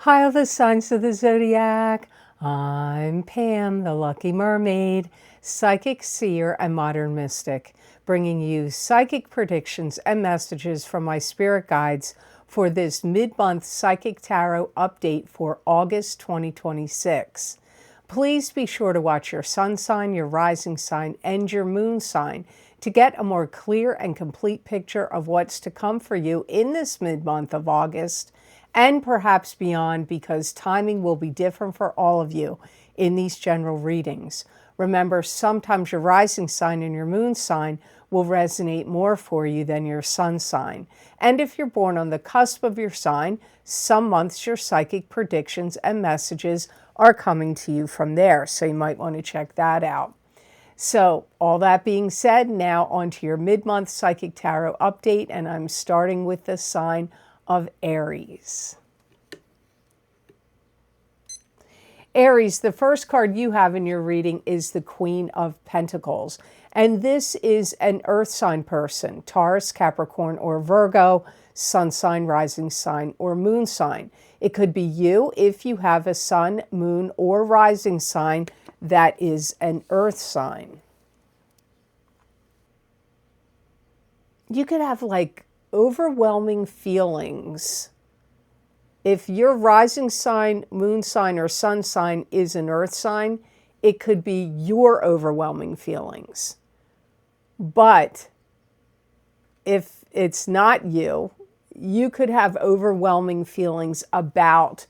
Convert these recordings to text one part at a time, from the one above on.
Hi, all the signs of the zodiac. I'm Pam, the Lucky Mermaid, psychic seer and modern mystic, bringing you psychic predictions and messages from my spirit guides for this mid-month psychic tarot update for August 2026. Please be sure to watch your sun sign, your rising sign, and your moon sign to get a more clear and complete picture of what's to come for you in this mid-month of August and perhaps beyond, because timing will be different for all of you in these general readings. Remember, sometimes your rising sign and your moon sign will resonate more for you than your sun sign. And if you're born on the cusp of your sign, some months your psychic predictions and messages are coming to you from there, so you might want to check that out. So, all that being said, now onto your mid-month psychic tarot update, and I'm starting with the sign of Aries. Aries, the first card you have in your reading is the Queen of Pentacles. And this is an earth sign person, Taurus, Capricorn, or Virgo, sun sign, rising sign, or moon sign. It could be you if you have a sun, moon, or rising sign that is an earth sign. You could have like overwhelming feelings. If your rising sign, moon sign, or sun sign is an earth sign, it could be your overwhelming feelings. But if it's not you, you could have overwhelming feelings about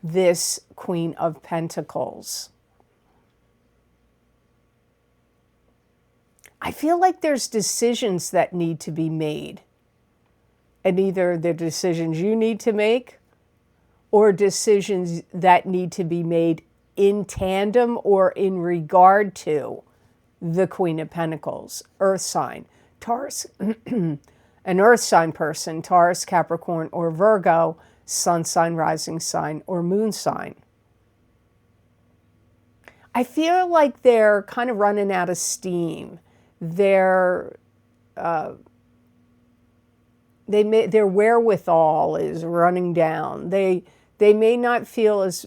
this Queen of Pentacles. I feel like there's decisions that need to be made. And either the decisions you need to make or decisions that need to be made in tandem or in regard to the Queen of Pentacles, earth sign, Taurus, an earth sign person, Taurus, Capricorn, or Virgo, sun sign, rising sign, or moon sign. I feel like they're kind of running out of steam. Their wherewithal is running down. They may not feel as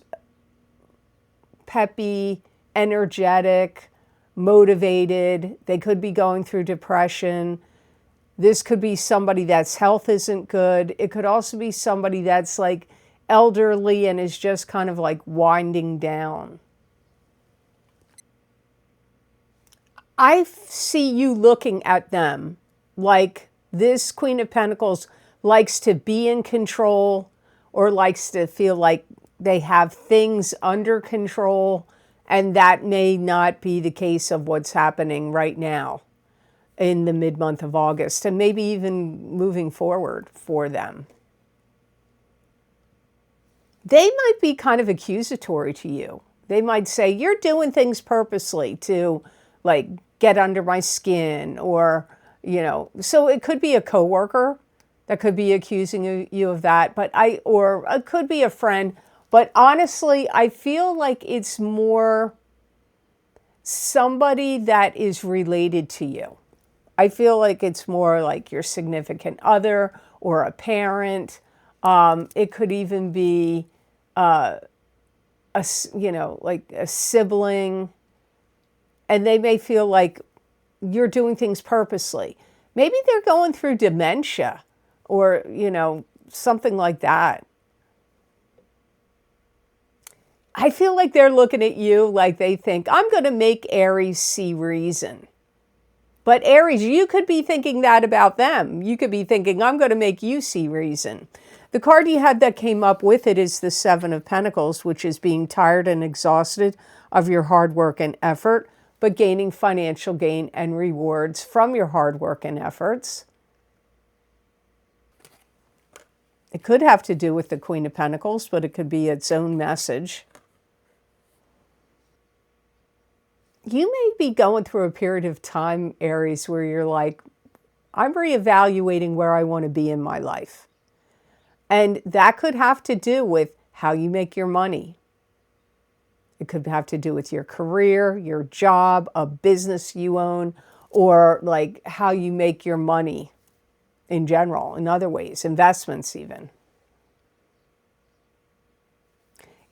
peppy, energetic, motivated. They could be going through depression. This could be somebody that's health isn't good. It could also be somebody that's like elderly and is just kind of like winding down. I see you looking at them like this Queen of Pentacles likes to be in control or likes to feel like they have things under control, and that may not be the case of what's happening right now in the mid-month of August, and maybe even moving forward for them. They might be kind of accusatory to you. They might say, you're doing things purposely to like get under my skin, or, you know, so it could be a coworker that could be accusing you of that, or it could be a friend. But honestly, I feel like it's more somebody that is related to you. I feel like it's more like your significant other or a parent. It could even be, like a sibling. And they may feel like you're doing things purposely. Maybe they're going through dementia or, something like that. I feel like they're looking at you like they think, I'm going to make Aries see reason. But Aries, you could be thinking that about them. You could be thinking, I'm going to make you see reason. The card you had that came up with it is the Seven of Pentacles, which is being tired and exhausted of your hard work and effort, but gaining financial gain and rewards from your hard work and efforts. It could have to do with the Queen of Pentacles, but it could be its own message. You may be going through a period of time, Aries, where you're like, I'm reevaluating where I want to be in my life. And that could have to do with how you make your money. It could have to do with your career, your job, a business you own, or like how you make your money in general, in other ways, investments even.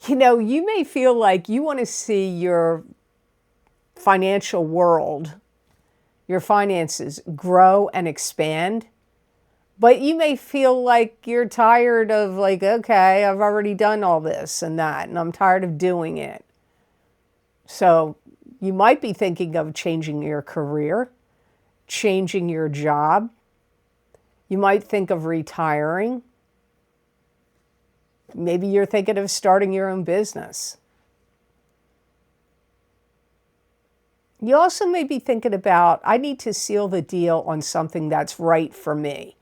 You know, you may feel like you want to see your financial world, your finances grow and expand. But you may feel like you're tired of like, okay, I've already done all this and that, and I'm tired of doing it. So you might be thinking of changing your career, changing your job. You might think of retiring. Maybe you're thinking of starting your own business. You also may be thinking about, I need to seal the deal on something that's right for me.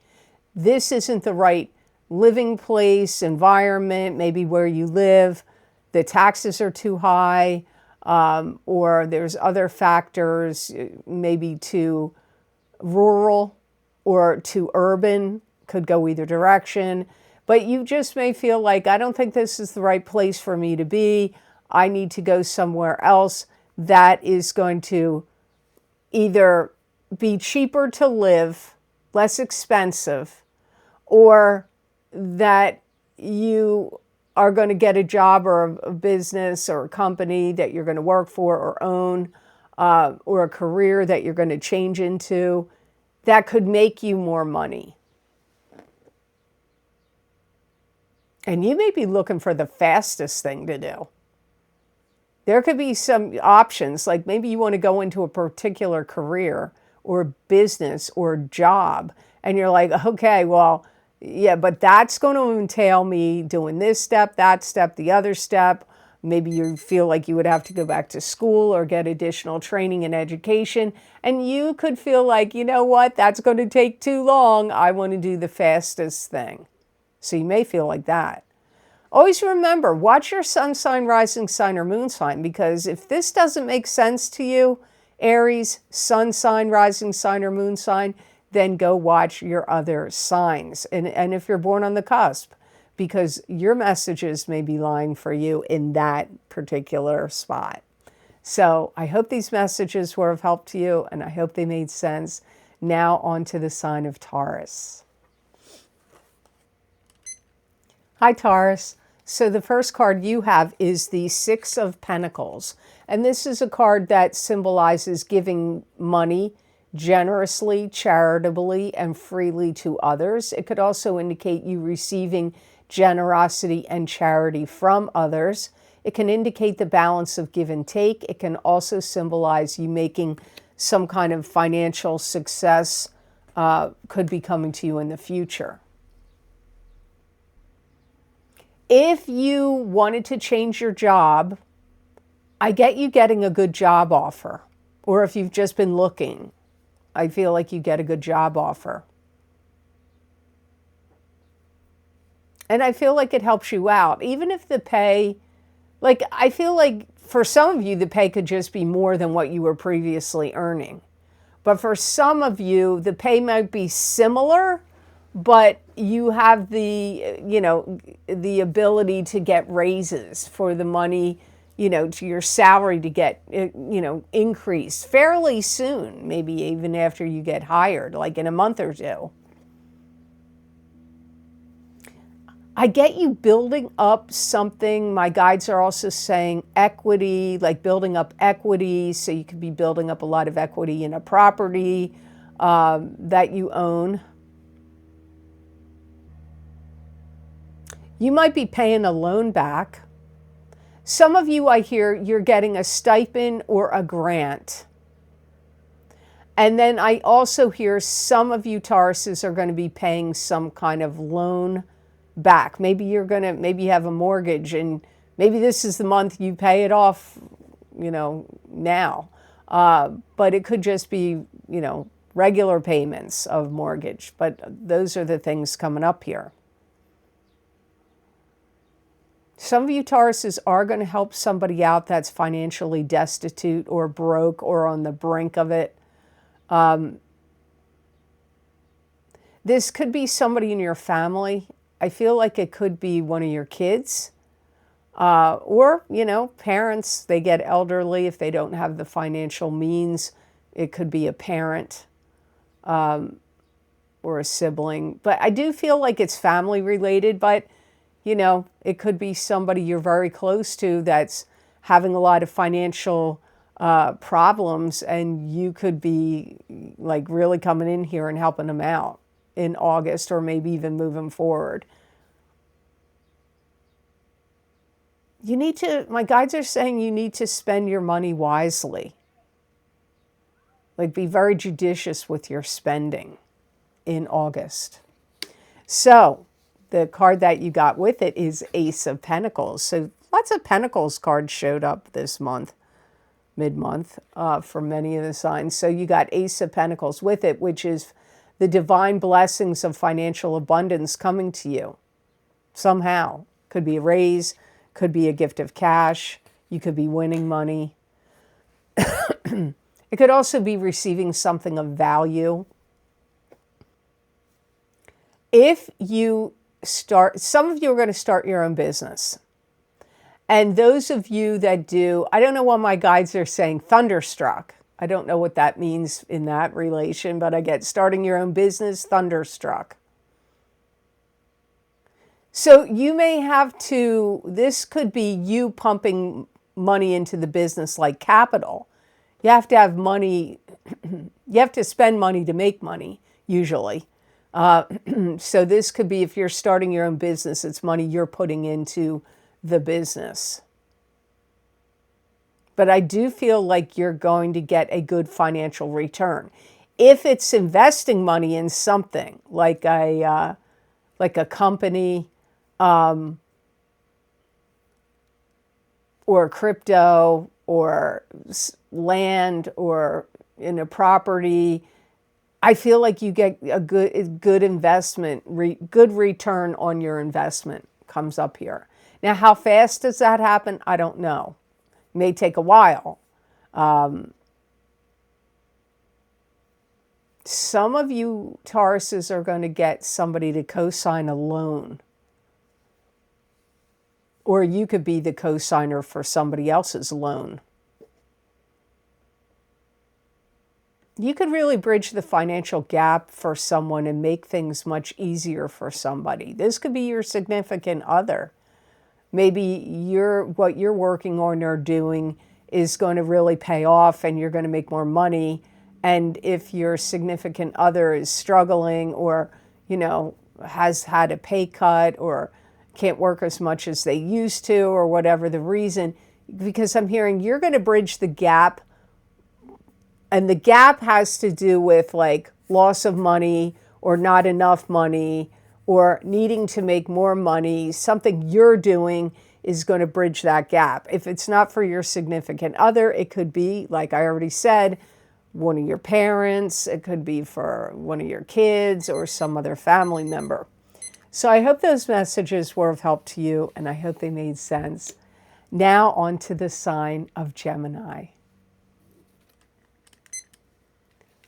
This isn't the right living place, environment, maybe where you live. The taxes are too high, or there's other factors, maybe too rural or too urban, could go either direction. But you just may feel like, I don't think this is the right place for me to be. I need to go somewhere else that is going to either be cheaper to live, less expensive, or that you are going to get a job or a business or a company that you're going to work for or own, or a career that you're going to change into that could make you more money. And you may be looking for the fastest thing to do. There could be some options, like maybe you want to go into a particular career or business or job, and you're like, okay, well, yeah, but that's going to entail me doing this step, that step, the other step. Maybe you feel like you would have to go back to school or get additional training and education. And you could feel like, you know what, that's going to take too long. I want to do the fastest thing. So you may feel like that. Always remember, watch your sun sign, rising sign, or moon sign, because if this doesn't make sense to you, Aries, sun sign, rising sign, or moon sign, then go watch your other signs. And if you're born on the cusp, because your messages may be lying for you in that particular spot. So I hope these messages were of help to you, and I hope they made sense. Now on to the sign of Taurus. Hi, Taurus. So the first card you have is the Six of Pentacles. And this is a card that symbolizes giving money generously, charitably, and freely to others. It could also indicate you receiving generosity and charity from others. It can indicate the balance of give and take. It can also symbolize you making some kind of financial success, could be coming to you in the future. If you wanted to change your job, I get you getting a good job offer. Or if you've just been looking, I feel like you get a good job offer. And I feel like it helps you out. Even if the pay, like I feel like for some of you, the pay could just be more than what you were previously earning. But for some of you, the pay might be similar, but you have the, the ability to get raises for the money, to your salary to get, increased fairly soon, maybe even after you get hired, like in a month or two. I get you building up something. My guides are also saying equity, like building up equity. So you could be building up a lot of equity in a property that you own. You might be paying a loan back. Some of you, I hear, you're getting a stipend or a grant. And then I also hear some of you Tauruses are going to be paying some kind of loan back. Maybe you have a mortgage, and maybe this is the month you pay it off, now. But it could just be, regular payments of mortgage. But those are the things coming up here. Some of you Tauruses are going to help somebody out that's financially destitute or broke or on the brink of it. This could be somebody in your family. I feel like it could be one of your kids. Or, parents, they get elderly if they don't have the financial means. It could be a parent or a sibling. But I do feel like it's family related, but you know, it could be somebody you're very close to that's having a lot of financial problems, and you could be like really coming in here and helping them out in August, or maybe even moving forward. You need to, my guides are saying you need to spend your money wisely. Like, be very judicious with your spending in August. So the card that you got with it is Ace of Pentacles. So lots of Pentacles cards showed up this month, mid-month, for many of the signs. So you got Ace of Pentacles with it, which is the divine blessings of financial abundance coming to you somehow. Could be a raise, could be a gift of cash. You could be winning money. It could also be receiving something of value. If you start, some of you are going to start your own business. And those of you that do, I don't know why my guides are saying thunderstruck. I don't know what that means in that relation, but I get starting your own business, thunderstruck. So you may have to, this could be you pumping money into the business like capital. You have to have money, you have to spend money to make money, usually. So this could be, if you're starting your own business, it's money you're putting into the business. But I do feel like you're going to get a good financial return. If it's investing money in something, like a company, or crypto, or land, or in a property, I feel like you get a good investment, good return on your investment comes up here. Now, how fast does that happen? I don't know. It may take a while. Some of you Tauruses are going to get somebody to co-sign a loan. Or you could be the co-signer for somebody else's loan. You could really bridge the financial gap for someone and make things much easier for somebody. This could be your significant other. Maybe what you're working on or doing is going to really pay off and you're going to make more money. And if your significant other is struggling, or, you know, has had a pay cut, or can't work as much as they used to, or whatever the reason, because I'm hearing you're going to bridge the gap. And the gap has to do with like loss of money, or not enough money, or needing to make more money. Something you're doing is going to bridge that gap. If it's not for your significant other, it could be, like I already said, one of your parents. It could be for one of your kids or some other family member. So I hope those messages were of help to you, and I hope they made sense. Now on to the sign of Gemini.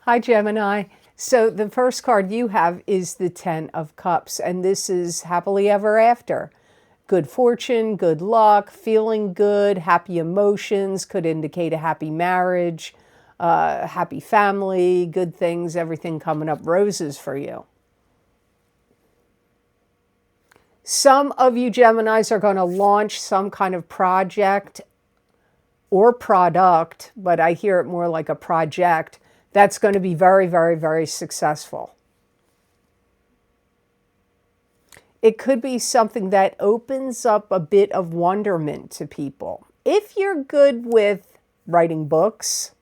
Hi, Gemini. So the first card you have is the Ten of Cups, and this is happily ever after. Good fortune, good luck, feeling good, happy emotions, could indicate a happy marriage, happy family, good things, everything coming up roses for you. Some of you Geminis are going to launch some kind of project or product, but I hear it more like a project that's going to be very, very, very successful. It could be something that opens up a bit of wonderment to people. If you're good with writing books,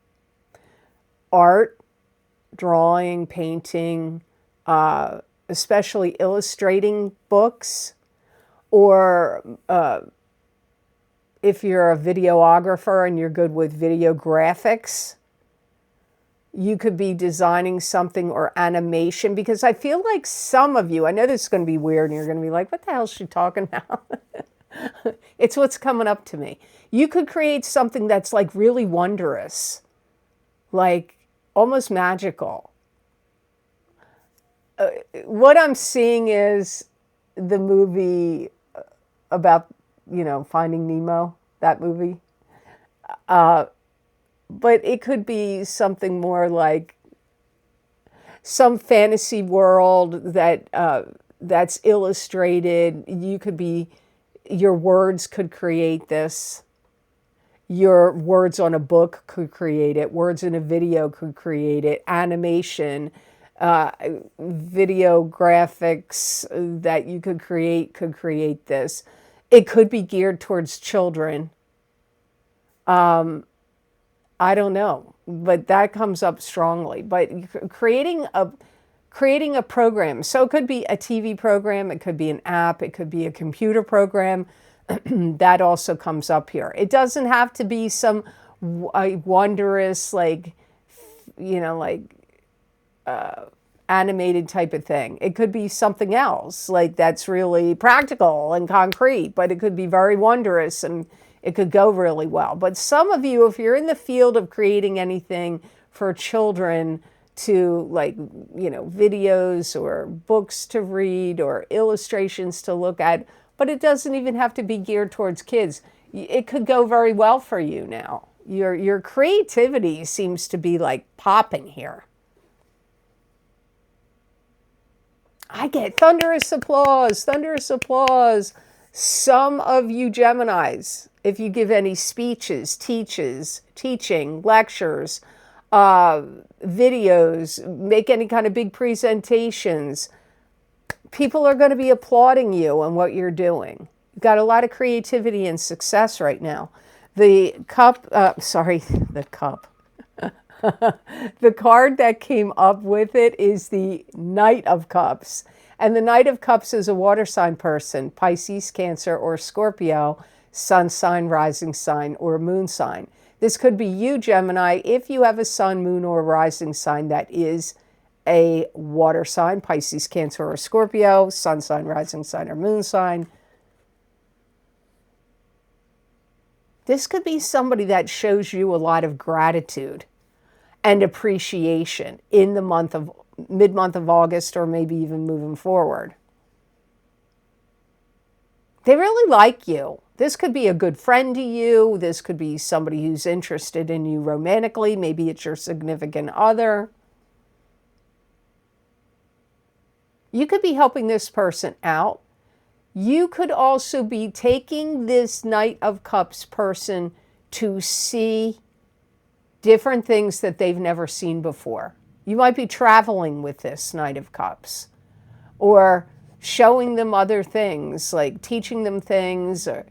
art, drawing, painting, especially illustrating books, or if you're a videographer and you're good with video graphics, you could be designing something, or animation, because I feel like some of you, I know this is going to be weird and you're going to be like, what the hell is she talking about? It's what's coming up to me. You could create something that's like really wondrous, like almost magical. What I'm seeing is the movie about, you know, Finding Nemo, that movie. But it could be something more like some fantasy world that that's illustrated. You could be, your words could create this. Your words on a book could create it. Words in a video could create it. Animation, video graphics that you could create this. It could be geared towards children. I don't know, but that comes up strongly. But creating a program. So it could be a TV program, it could be an app, it could be a computer program. That also comes up here. It doesn't have to be some wondrous, like, you know, like animated type of thing. It could be something else, like that's really practical and concrete, but it could be very wondrous and it could go really well. But some of you, if you're in the field of creating anything for children, to, like, you know, videos or books to read or illustrations to look at, but it doesn't even have to be geared towards kids. It could go very well for you now. Your creativity seems to be like popping here. I get thunderous applause, thunderous applause. Some of you Geminis, if you give any speeches, teaching, lectures, videos, make any kind of big presentations, people are going to be applauding you and what you're doing. You've got a lot of creativity and success right now. The cup, the cup. The card that came up with it is the Knight of Cups. And the Knight of Cups is a water sign person, Pisces, Cancer, or Scorpio, sun sign, rising sign, or moon sign. This could be you, Gemini, if you have a sun, moon, or rising sign that is a water sign, Pisces, Cancer, or Scorpio, sun sign, rising sign, or moon sign. This could be somebody that shows you a lot of gratitude and appreciation in the mid-month of August, or maybe even moving forward. They really like you. This could be a good friend to you. This could be somebody who's interested in you romantically. Maybe it's your significant other. You could be helping this person out. You could also be taking this Knight of Cups person to see different things that they've never seen before. You might be traveling with this Knight of Cups, or showing them other things, like teaching them things, or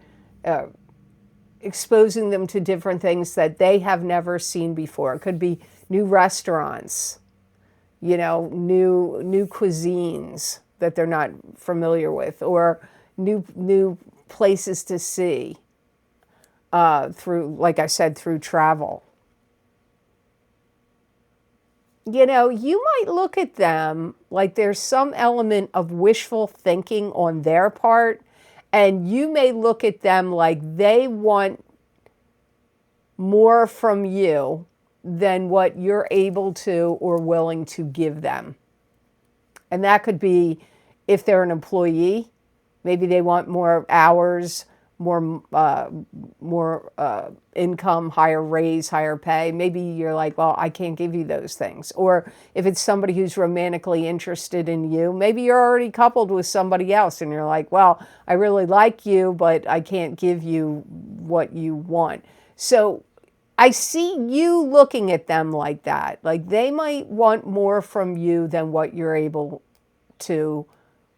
exposing them to different things that they have never seen before. It could be new restaurants, you know, new cuisines that they're not familiar with, or new places to see through, like I said, through travel. You know, you might look at them like there's some element of wishful thinking on their part, and you may look at them like they want more from you than what you're able to or willing to give them. And that could be, if they're an employee, maybe they want more hours, more income, higher raise, higher pay. Maybe you're like, well, I can't give you those things. Or if it's somebody who's romantically interested in you, maybe you're already coupled with somebody else and you're like, well, I really like you, but I can't give you what you want. So I see you looking at them like that. Like they might want more from you than what you're able to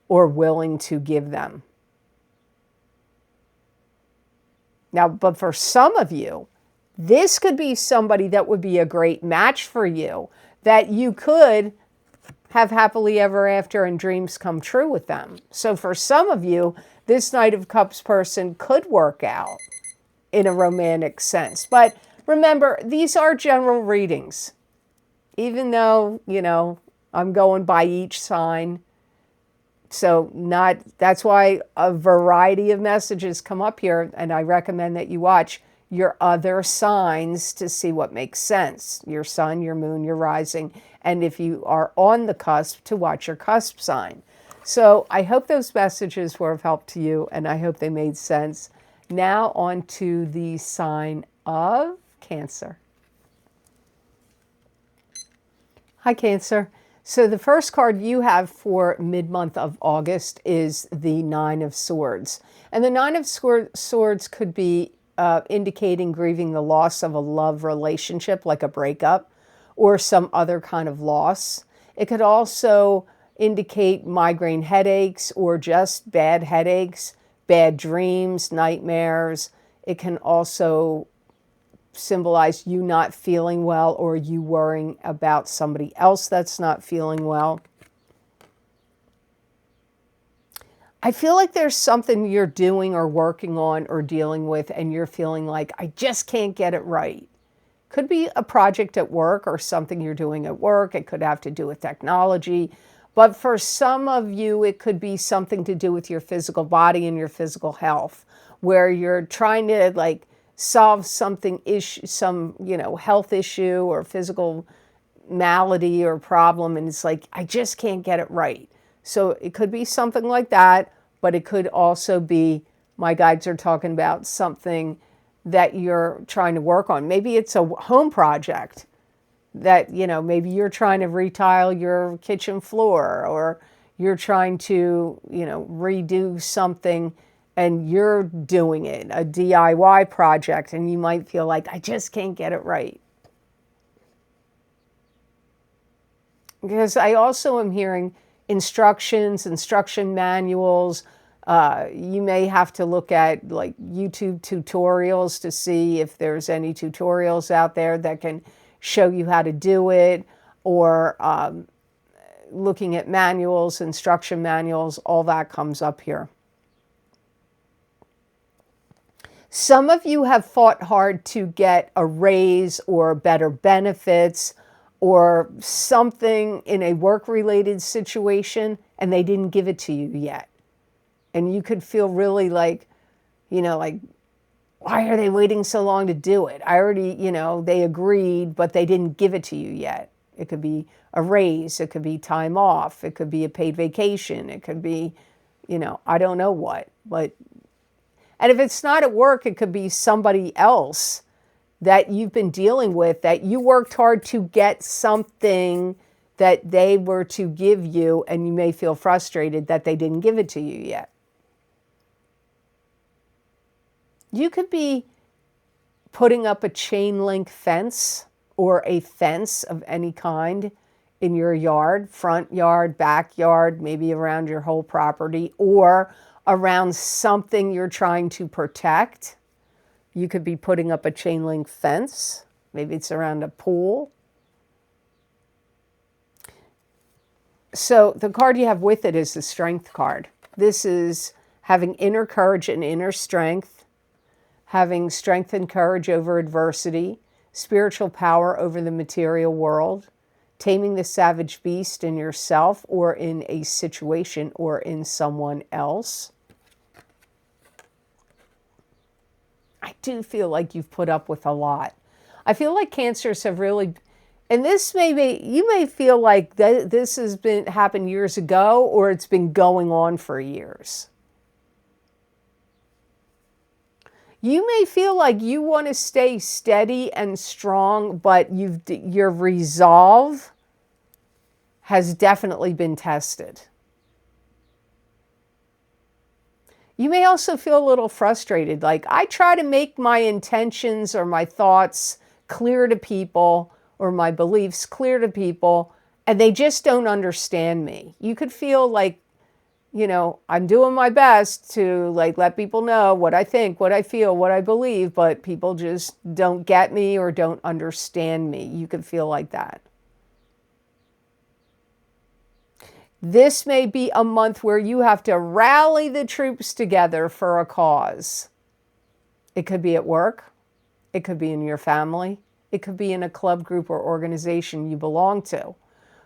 or willing to give them. Now, but for some of you, this could be somebody that would be a great match for you, that you could have happily ever after and dreams come true with them. So for some of you, this Knight of Cups person could work out in a romantic sense. But remember, these are general readings. Even though, you know, I'm going by each sign. So that's why a variety of messages come up here, and I recommend that you watch your other signs to see what makes sense. Your sun, your moon, your rising, and if you are on the cusp, to watch your cusp sign. So I hope those messages were of help to you, and I hope they made sense. Now on to the sign of Cancer. Hi, Cancer. So the first card you have for mid-month of August is the Nine of Swords. And the Nine of Swords could be indicating grieving the loss of a love relationship, like a breakup, or some other kind of loss. It could also indicate migraine headaches or just bad headaches, bad dreams, nightmares. It can also symbolize you not feeling well or you worrying about somebody else that's not feeling well. I feel like there's something you're doing or working on or dealing with and you're feeling like, I just can't get it right. Could be a project at work or something you're doing at work. It could have to do with technology. But for some of you, it could be something to do with your physical body and your physical health, where you're trying to like solve something some health issue or physical malady or problem, and it's like, I just can't get it right. So it could be something like that, but it could also be, my guides are talking about something that you're trying to work on. Maybe it's a home project that, maybe you're trying to retile your kitchen floor, or you're trying to, redo something and you're doing it, a DIY project, and you might feel like, I just can't get it right. Because I also am hearing instruction manuals. You may have to look at like YouTube tutorials to see if there's any tutorials out there that can show you how to do it, or looking at manuals, instruction manuals, all that comes up here. Some of you have fought hard to get a raise or better benefits or something in a work-related situation, and they didn't give it to you yet. And you could feel really like, like, why are they waiting so long to do it? I already, they agreed, but they didn't give it to you yet. It could be a raise. It could be time off. It could be a paid vacation. It could be, I don't know what. And if it's not at work, it could be somebody else that you've been dealing with, that you worked hard to get something that they were to give you, and you may feel frustrated that they didn't give it to you yet. You could be putting up a chain link fence or a fence of any kind in your yard, front yard, backyard, maybe around your whole property, or around something you're trying to protect. You could be putting up a chain link fence. Maybe it's around a pool. So the card you have with it is the Strength card. This is having inner courage and inner strength, having strength and courage over adversity, spiritual power over the material world, taming the savage beast in yourself or in a situation or in someone else. I do feel like you've put up with a lot. I feel like Cancers have really, and this may be, you may feel like this has happened years ago, or it's been going on for years. You may feel like you want to stay steady and strong, but your resolve has definitely been tested. You may also feel a little frustrated, like, I try to make my intentions or my thoughts clear to people, or my beliefs clear to people, and they just don't understand me. You could feel like, I'm doing my best to like let people know what I think, what I feel, what I believe, but people just don't get me or don't understand me. You could feel like that. This may be a month where you have to rally the troops together for a cause. It could be at work. It could be in your family. It could be in a club, group, or organization you belong to,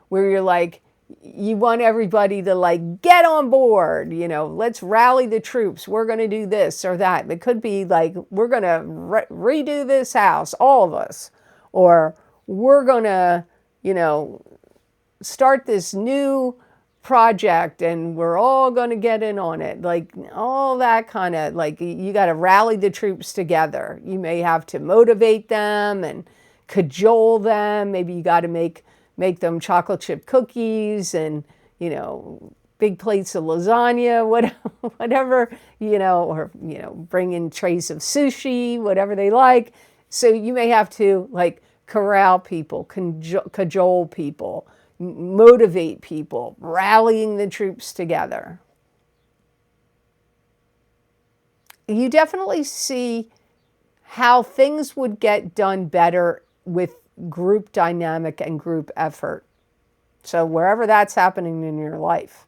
where you're like, you want everybody to like get on board, let's rally the troops. We're going to do this or that. It could be like, we're going to redo this house, all of us, or we're going to, start this new project and we're all going to get in on it. Like all that kind of, like, you got to rally the troops together. You may have to motivate them and cajole them. Maybe you got to make make them chocolate chip cookies and, you know, big plates of lasagna, whatever, you know, or, you know, bring in trays of sushi, whatever they like. So you may have to like corral people, cajole people, motivate people, rallying the troops together. You definitely see how things would get done better with group dynamic and group effort. So wherever that's happening in your life.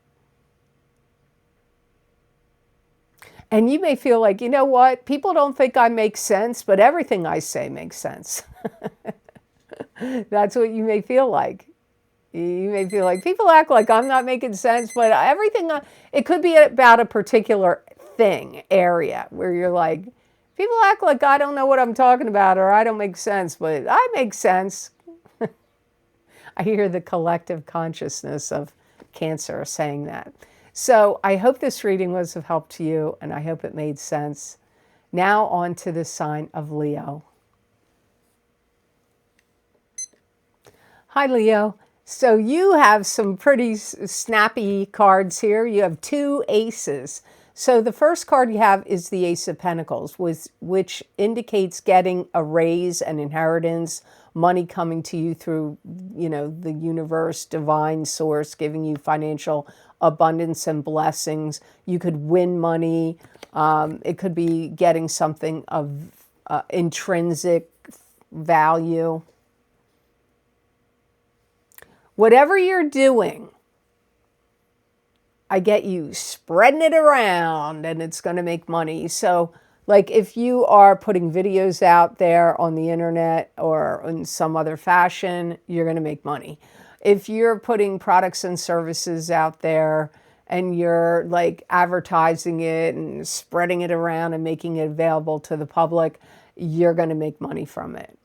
And you may feel like, you know what, people don't think I make sense, but everything I say makes sense. That's what you may feel like. You may feel like people act like I'm not making sense, but everything, it could be about a particular thing, area, where you're like, people act like I don't know what I'm talking about or I don't make sense, but I make sense. I hear the collective consciousness of Cancer saying that. So I hope this reading was of help to you, and I hope it made sense. Now on to the sign of Leo. Hi, Leo. So you have some pretty snappy cards here. You have 2 aces. So the first card you have is the Ace of Pentacles, which indicates getting a raise, an inheritance, money coming to you through, you know, the universe, divine source, giving you financial abundance and blessings. You could win money. It could be getting something of intrinsic value. Whatever you're doing, I get you spreading it around and it's going to make money. So like if you are putting videos out there on the internet or in some other fashion, you're going to make money. If you're putting products and services out there and you're like advertising it and spreading it around and making it available to the public, you're going to make money from it.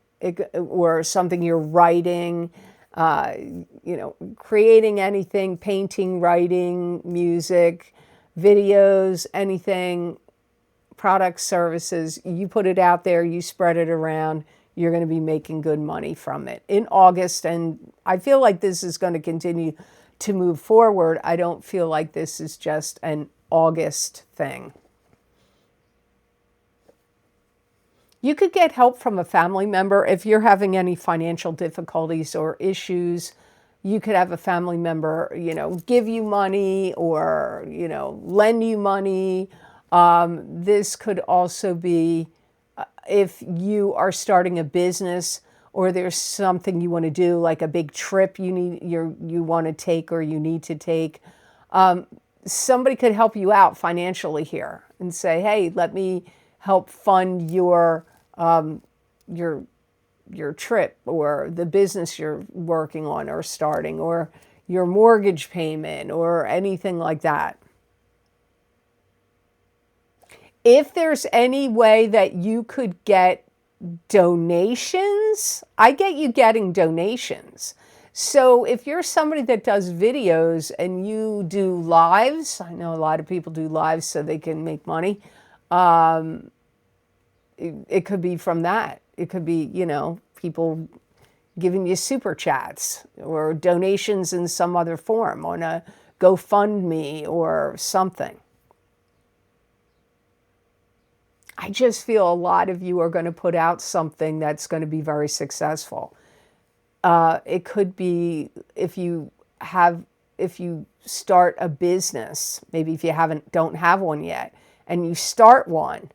Or something you're writing, you know, creating anything, painting, writing, music, videos, anything, products, services, you put it out there, you spread it around, you're going to be making good money from it in August. And I feel like this is going to continue to move forward. I don't feel like this is just an August thing. You could get help from a family member. If you're having any financial difficulties or issues, you could have a family member, you know, give you money or, you know, lend you money. This could also be if you are starting a business or there's something you want to do, like a big trip you want to take or you need to take. Somebody could help you out financially here and say, hey, let me help fund your trip or the business you're working on or starting or your mortgage payment or anything like that. If there's any way that you could get donations, I get you getting donations. So if you're somebody that does videos and you do lives, I know a lot of people do lives so they can make money. It could be from that. It could be, you know, people giving you super chats or donations in some other form on a GoFundMe or something. I just feel a lot of you are going to put out something that's going to be very successful. It could be if you start a business, maybe if you don't have one yet, and you start one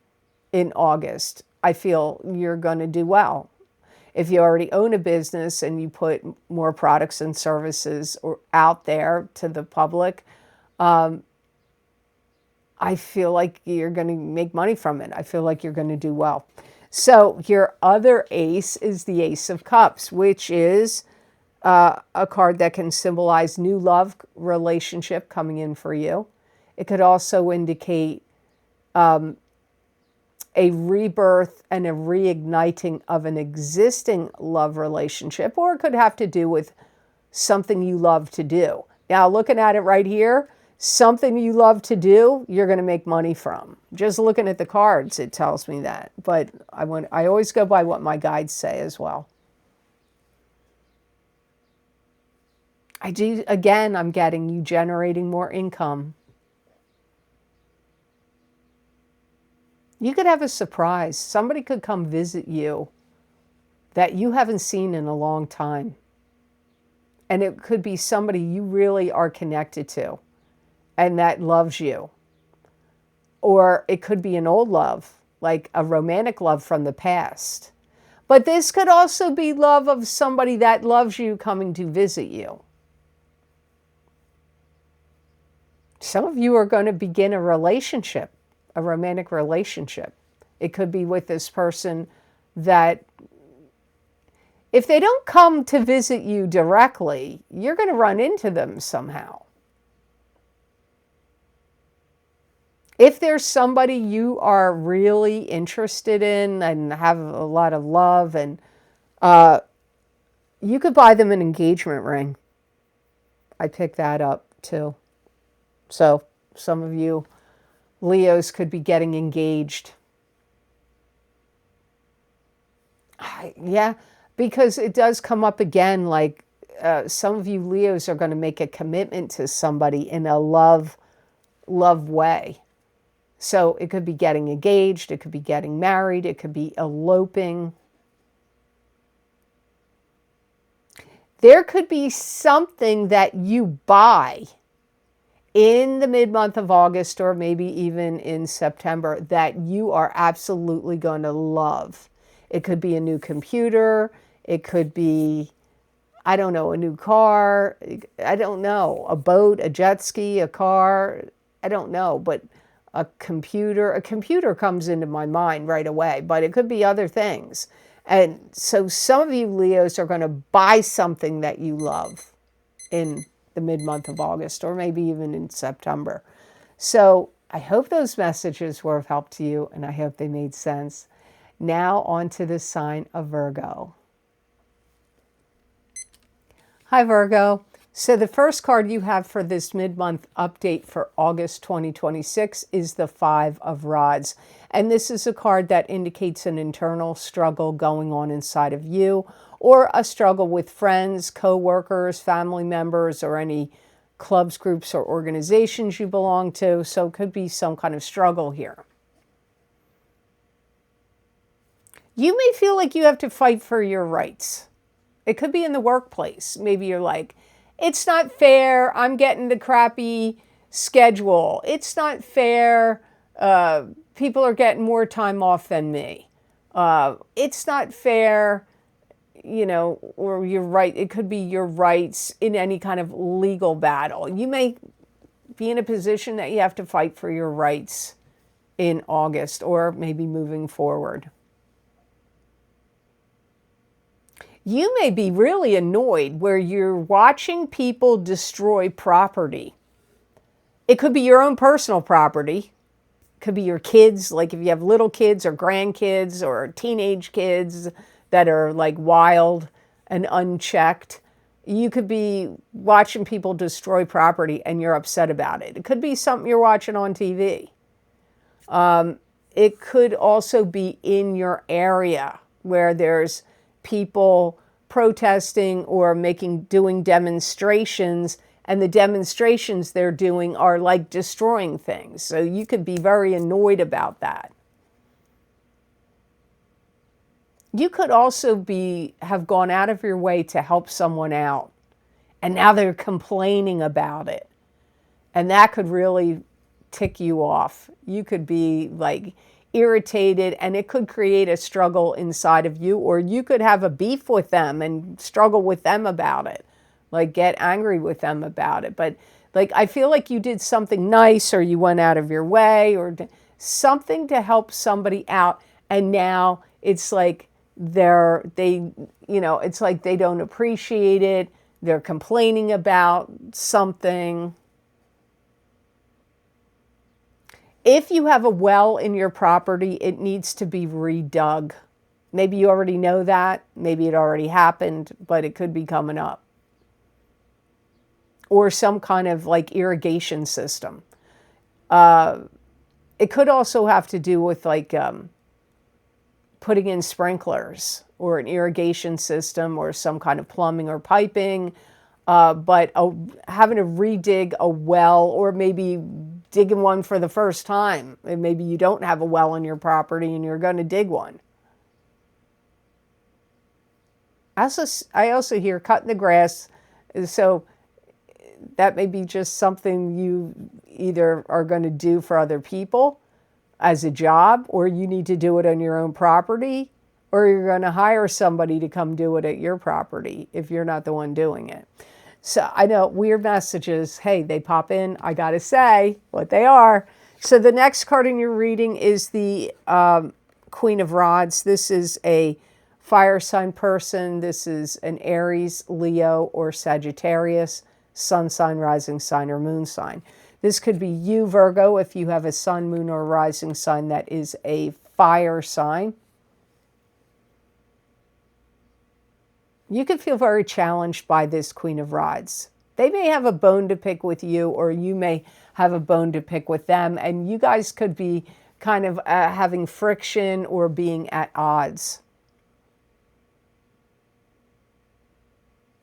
in August, I feel you're going to do well. If you already own a business and you put more products and services out there to the public, I feel like you're going to make money from it. I feel like you're going to do well. So your other ace is the Ace of Cups, which is a card that can symbolize new love relationship coming in for you. It could also indicate a rebirth and a reigniting of an existing love relationship, or it could have to do with something you love to do. Now, looking at it right here, something you love to do, you're going to make money from. Just looking at the cards, it tells me that. But I always go by what my guides say as well. Again, I'm getting you generating more income. You could have a surprise. Somebody could come visit you that you haven't seen in a long time. And it could be somebody you really are connected to and that loves you. Or it could be an old love, like a romantic love from the past. But this could also be love of somebody that loves you coming to visit you. Some of you are going to begin a relationship, a romantic relationship. It could be with this person that, if they don't come to visit you directly, you're going to run into them somehow. If there's somebody you are really interested in and have a lot of love, and you could buy them an engagement ring. I picked that up too. So some of you Leos could be getting engaged. Yeah, because it does come up again, like some of you Leos are going to make a commitment to somebody in a love way. So it could be getting engaged, it could be getting married, it could be eloping. There could be something that you buy in the mid-month of August, or maybe even in September, that you are absolutely going to love. It could be a new computer. It could be, I don't know, a new car. I don't know, a boat, a jet ski, a car. I don't know, but a computer. A computer comes into my mind right away, but it could be other things. And so some of you Leos are going to buy something that you love in the mid-month of August, or maybe even in September. So I hope those messages were of help to you, and I hope they made sense. Now on to the sign of Virgo. Hi, Virgo. So the first card you have for this mid-month update for August 2026 is the Five of Rods. And this is a card that indicates an internal struggle going on inside of you, or a struggle with friends, co-workers, family members, or any clubs, groups, or organizations you belong to. So it could be some kind of struggle here. You may feel like you have to fight for your rights. It could be in the workplace. Maybe you're like, it's not fair, I'm getting the crappy schedule. It's not fair, people are getting more time off than me. It's not fair, you know, or you're right. It could be your rights in any kind of legal battle. You may be in a position that you have to fight for your rights in August, or maybe moving forward. You may be really annoyed where you're watching people destroy property. It could be your own personal property. It could be your kids, like if you have little kids or grandkids or teenage kids that are like wild and unchecked. You could be watching people destroy property and you're upset about it. It could be something you're watching on TV. It could also be in your area where there's people protesting or doing demonstrations, and the demonstrations they're doing are like destroying things. So you could be very annoyed about that. You could also have gone out of your way to help someone out, and now they're complaining about it. And that could really tick you off. You could be like irritated, and it could create a struggle inside of you, or you could have a beef with them and struggle with them about it, like get angry with them about it. But like, I feel like you did something nice, or you went out of your way, or something to help somebody out, and now it's like it's like they don't appreciate it. They're complaining about something. If you have a well in your property, it needs to be redug. Maybe you already know that. Maybe it already happened, but it could be coming up. Or some kind of like irrigation system. It could also have to do with like putting in sprinklers or an irrigation system or some kind of plumbing or piping. but having to redig a well, or maybe digging one for the first time. And maybe you don't have a well on your property and you're going to dig one. I also hear cutting the grass. So that may be just something you either are going to do for other people as a job, or you need to do it on your own property, or you're going to hire somebody to come do it at your property if you're not the one doing it. So I know, weird messages. Hey, they pop in. I got to say what they are. So the next card in your reading is the Queen of Rods. This is a fire sign person. This is an Aries, Leo, or Sagittarius, sun sign, rising sign, or moon sign. This could be you, Virgo, if you have a sun, moon, or rising sign that is a fire sign. You could feel very challenged by this Queen of Rods. They may have a bone to pick with you, or you may have a bone to pick with them, and you guys could be kind of having friction or being at odds.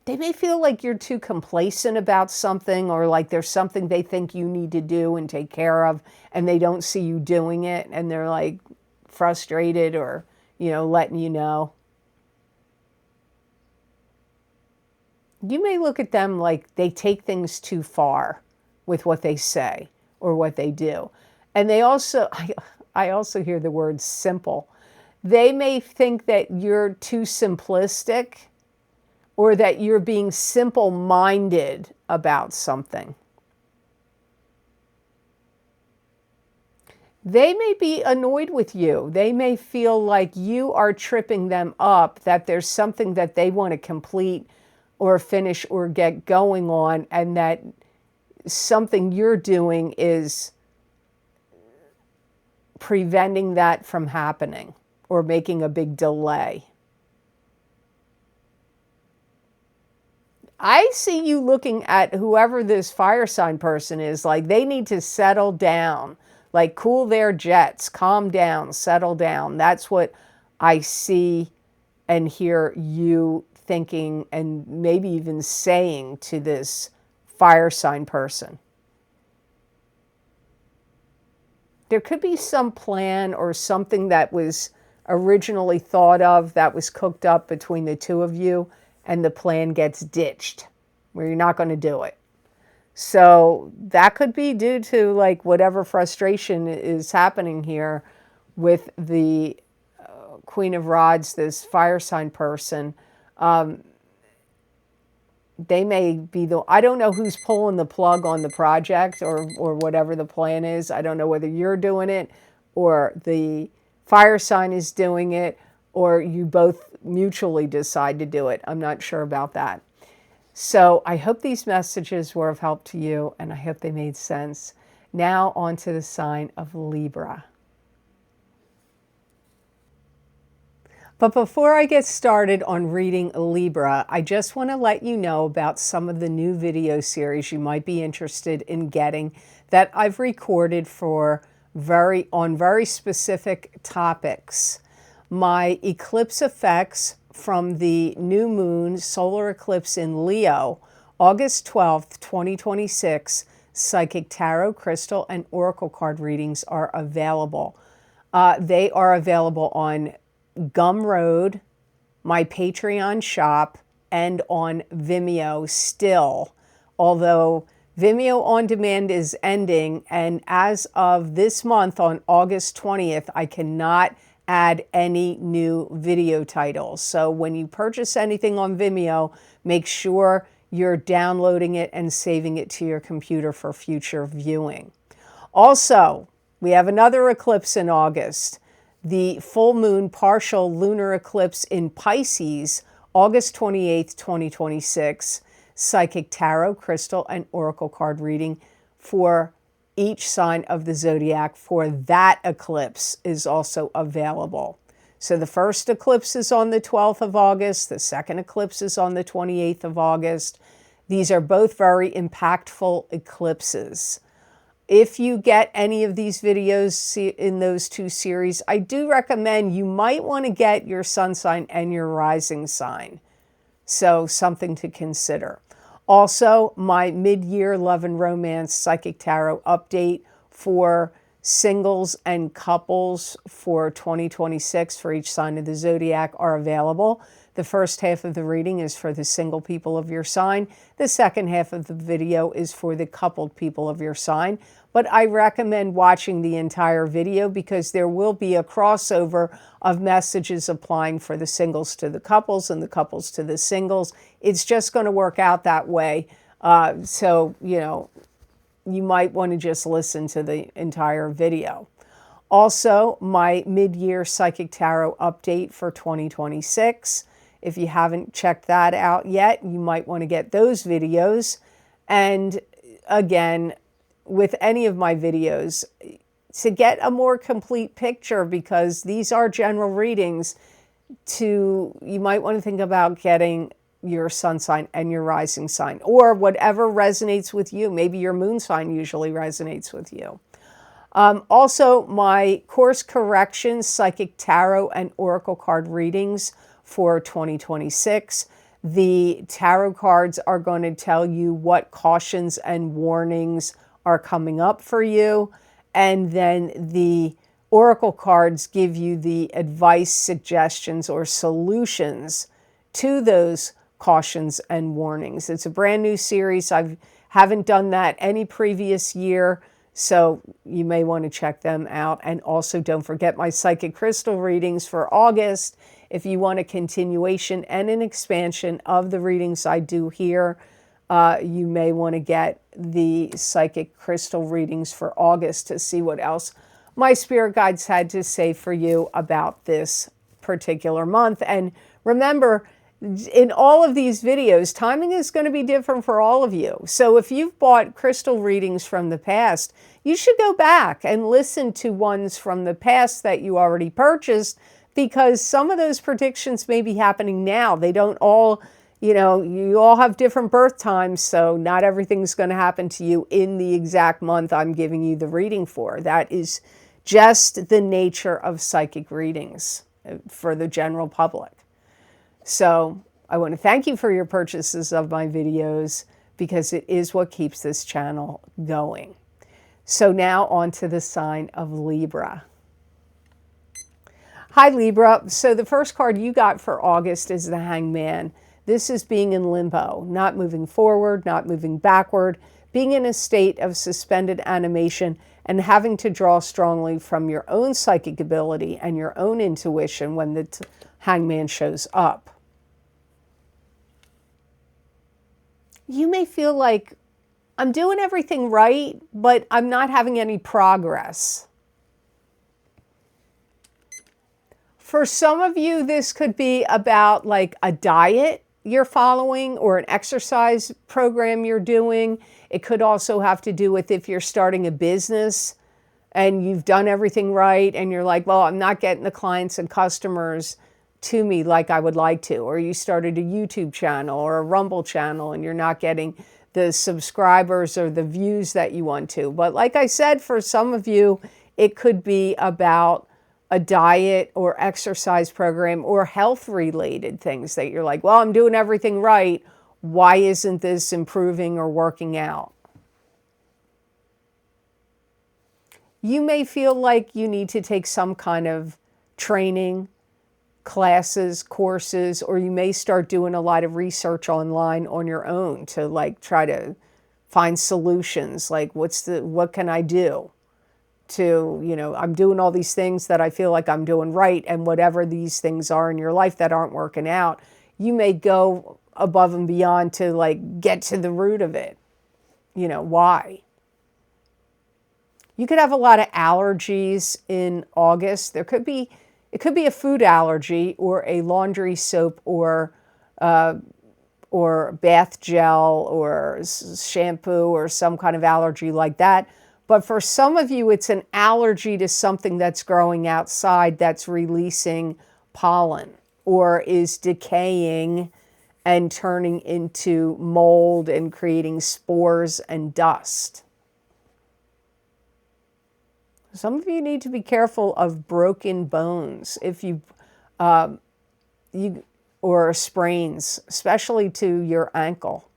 They may feel like you're too complacent about something, or like there's something they think you need to do and take care of, and they don't see you doing it, and they're like frustrated, or, you know, letting you know. You may look at them like they take things too far with what they say or what they do. And they also, I also hear the word simple. They may think that you're too simplistic, or that you're being simple-minded about something. They may be annoyed with you. They may feel like you are tripping them up, that there's something that they want to complete or finish or get going on, and that something you're doing is preventing that from happening or making a big delay. I see you looking at whoever this fire sign person is, like they need to settle down, like cool their jets, calm down, settle down. That's what I see and hear you thinking, and maybe even saying to this fire sign person. There could be some plan or something that was originally thought of that was cooked up between the two of you, and the plan gets ditched, where you're not going to do it. So that could be due to like whatever frustration is happening here with the Queen of Rods, this fire sign person. They may be I don't know who's pulling the plug on the project, or whatever the plan is. I don't know whether you're doing it or the fire sign is doing it, or you both mutually decide to do it. I'm not sure about that. So I hope these messages were of help to you, and I hope they made sense. Now on to the sign of Libra. But before I get started on reading Libra, I just want to let you know about some of the new video series you might be interested in getting that I've recorded for on very specific topics. My eclipse effects from the new moon solar eclipse in Leo, August 12th, 2026, psychic tarot, crystal, and oracle card readings are available. They are available on Gumroad, my Patreon shop, and on Vimeo still, although Vimeo On Demand is ending, and as of this month on August 20th, I cannot add any new video titles. So when you purchase anything on Vimeo, make sure you're downloading it and saving it to your computer for future viewing. Also, we have another eclipse in August. The full moon partial lunar eclipse in Pisces, August 28th, 2026, psychic tarot, crystal, and oracle card reading for each sign of the zodiac for that eclipse is also available. So the first eclipse is on the 12th of August. The second eclipse is on the 28th of August. These are both very impactful eclipses. If you get any of these videos in those two series, I do recommend you might want to get your sun sign and your rising sign. So something to consider. Also, my mid-year love and romance psychic tarot update for singles and couples for 2026 for each sign of the zodiac are available. The first half of the reading is for the single people of your sign. The second half of the video is for the coupled people of your sign. But I recommend watching the entire video because there will be a crossover of messages applying for the singles to the couples and the couples to the singles. It's just going to work out that way. So, you might want to just listen to the entire video. Also, my mid-year psychic tarot update for 2026. If you haven't checked that out yet, you might want to get those videos. And again, with any of my videos, to get a more complete picture, because these are general readings, you might want to think about getting your sun sign and your rising sign, or whatever resonates with you. Maybe your moon sign usually resonates with you. Also, my course corrections, psychic tarot and oracle card readings for 2026. The tarot cards are going to tell you what cautions and warnings are coming up for you. And then the oracle cards give you the advice, suggestions, or solutions to those cautions and warnings. It's a brand new series. I haven't done that any previous year, so you may want to check them out. And also don't forget my psychic crystal readings for August. If you want a continuation and an expansion of the readings I do here, you may want to get the psychic crystal readings for August to see what else my spirit guides had to say for you about this particular month. And remember, in all of these videos, timing is going to be different for all of you. So if you've bought crystal readings from the past, you should go back and listen to ones from the past that you already purchased, because some of those predictions may be happening now. They don't all, you all have different birth times, so not everything's going to happen to you in the exact month I'm giving you the reading for. That is just the nature of psychic readings for the general public. So I want to thank you for your purchases of my videos, because it is what keeps this channel going. So now on to the sign of Libra. Hi, Libra. So the first card you got for August is the Hangman. This is being in limbo, not moving forward, not moving backward, being in a state of suspended animation and having to draw strongly from your own psychic ability and your own intuition when the Hangman shows up. You may feel like, I'm doing everything right, but I'm not having any progress. For some of you, this could be about like a diet you're following or an exercise program you're doing. It could also have to do with if you're starting a business and you've done everything right and you're like, well, I'm not getting the clients and customers to me like I would like to. Or you started a YouTube channel or a Rumble channel and you're not getting the subscribers or the views that you want to. But like I said, for some of you, it could be about a diet or exercise program or health-related things that you're like, well, I'm doing everything right. Why isn't this improving or working out? You may feel like you need to take some kind of training, classes, courses, or you may start doing a lot of research online on your own to like try to find solutions. Like, what can I do to, I'm doing all these things that I feel like I'm doing right, and whatever these things are in your life that aren't working out, you may go above and beyond to like get to the root of it. Why? You could have a lot of allergies in August. It could be a food allergy or a laundry soap or bath gel or shampoo or some kind of allergy like that. But for some of you, it's an allergy to something that's growing outside that's releasing pollen or is decaying and turning into mold and creating spores and dust. Some of you need to be careful of broken bones if or sprains, especially to your ankle.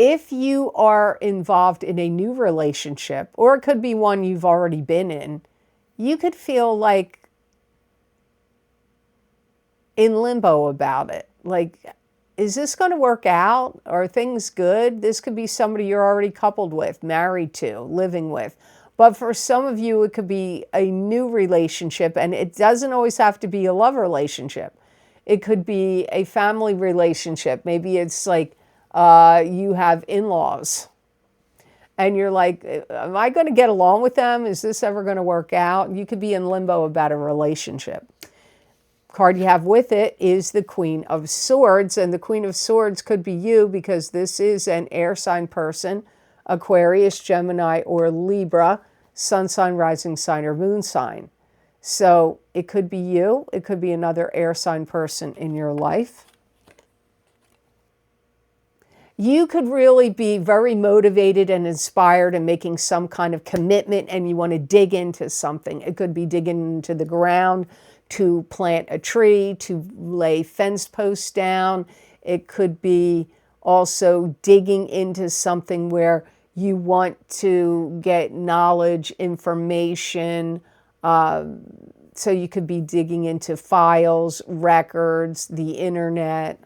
if you are involved in a new relationship, or it could be one you've already been in, you could feel like in limbo about it. Like, is this going to work out? Are things good? This could be somebody you're already coupled with, married to, living with. But for some of you, it could be a new relationship, and it doesn't always have to be a love relationship. It could be a family relationship. Maybe it's like you have in-laws, and you're like, am I going to get along with them? Is this ever going to work out? You could be in limbo about a relationship. Card you have with it is the Queen of Swords, and the Queen of Swords could be you, because this is an air sign person, Aquarius, Gemini, or Libra, sun sign, rising sign, or moon sign. So it could be you. It could be another air sign person in your life. You could really be very motivated and inspired and making some kind of commitment, and you want to dig into something. It could be digging into the ground to plant a tree, to lay fence posts down. It could be also digging into something where you want to get knowledge, information. So you could be digging into files, records, the internet.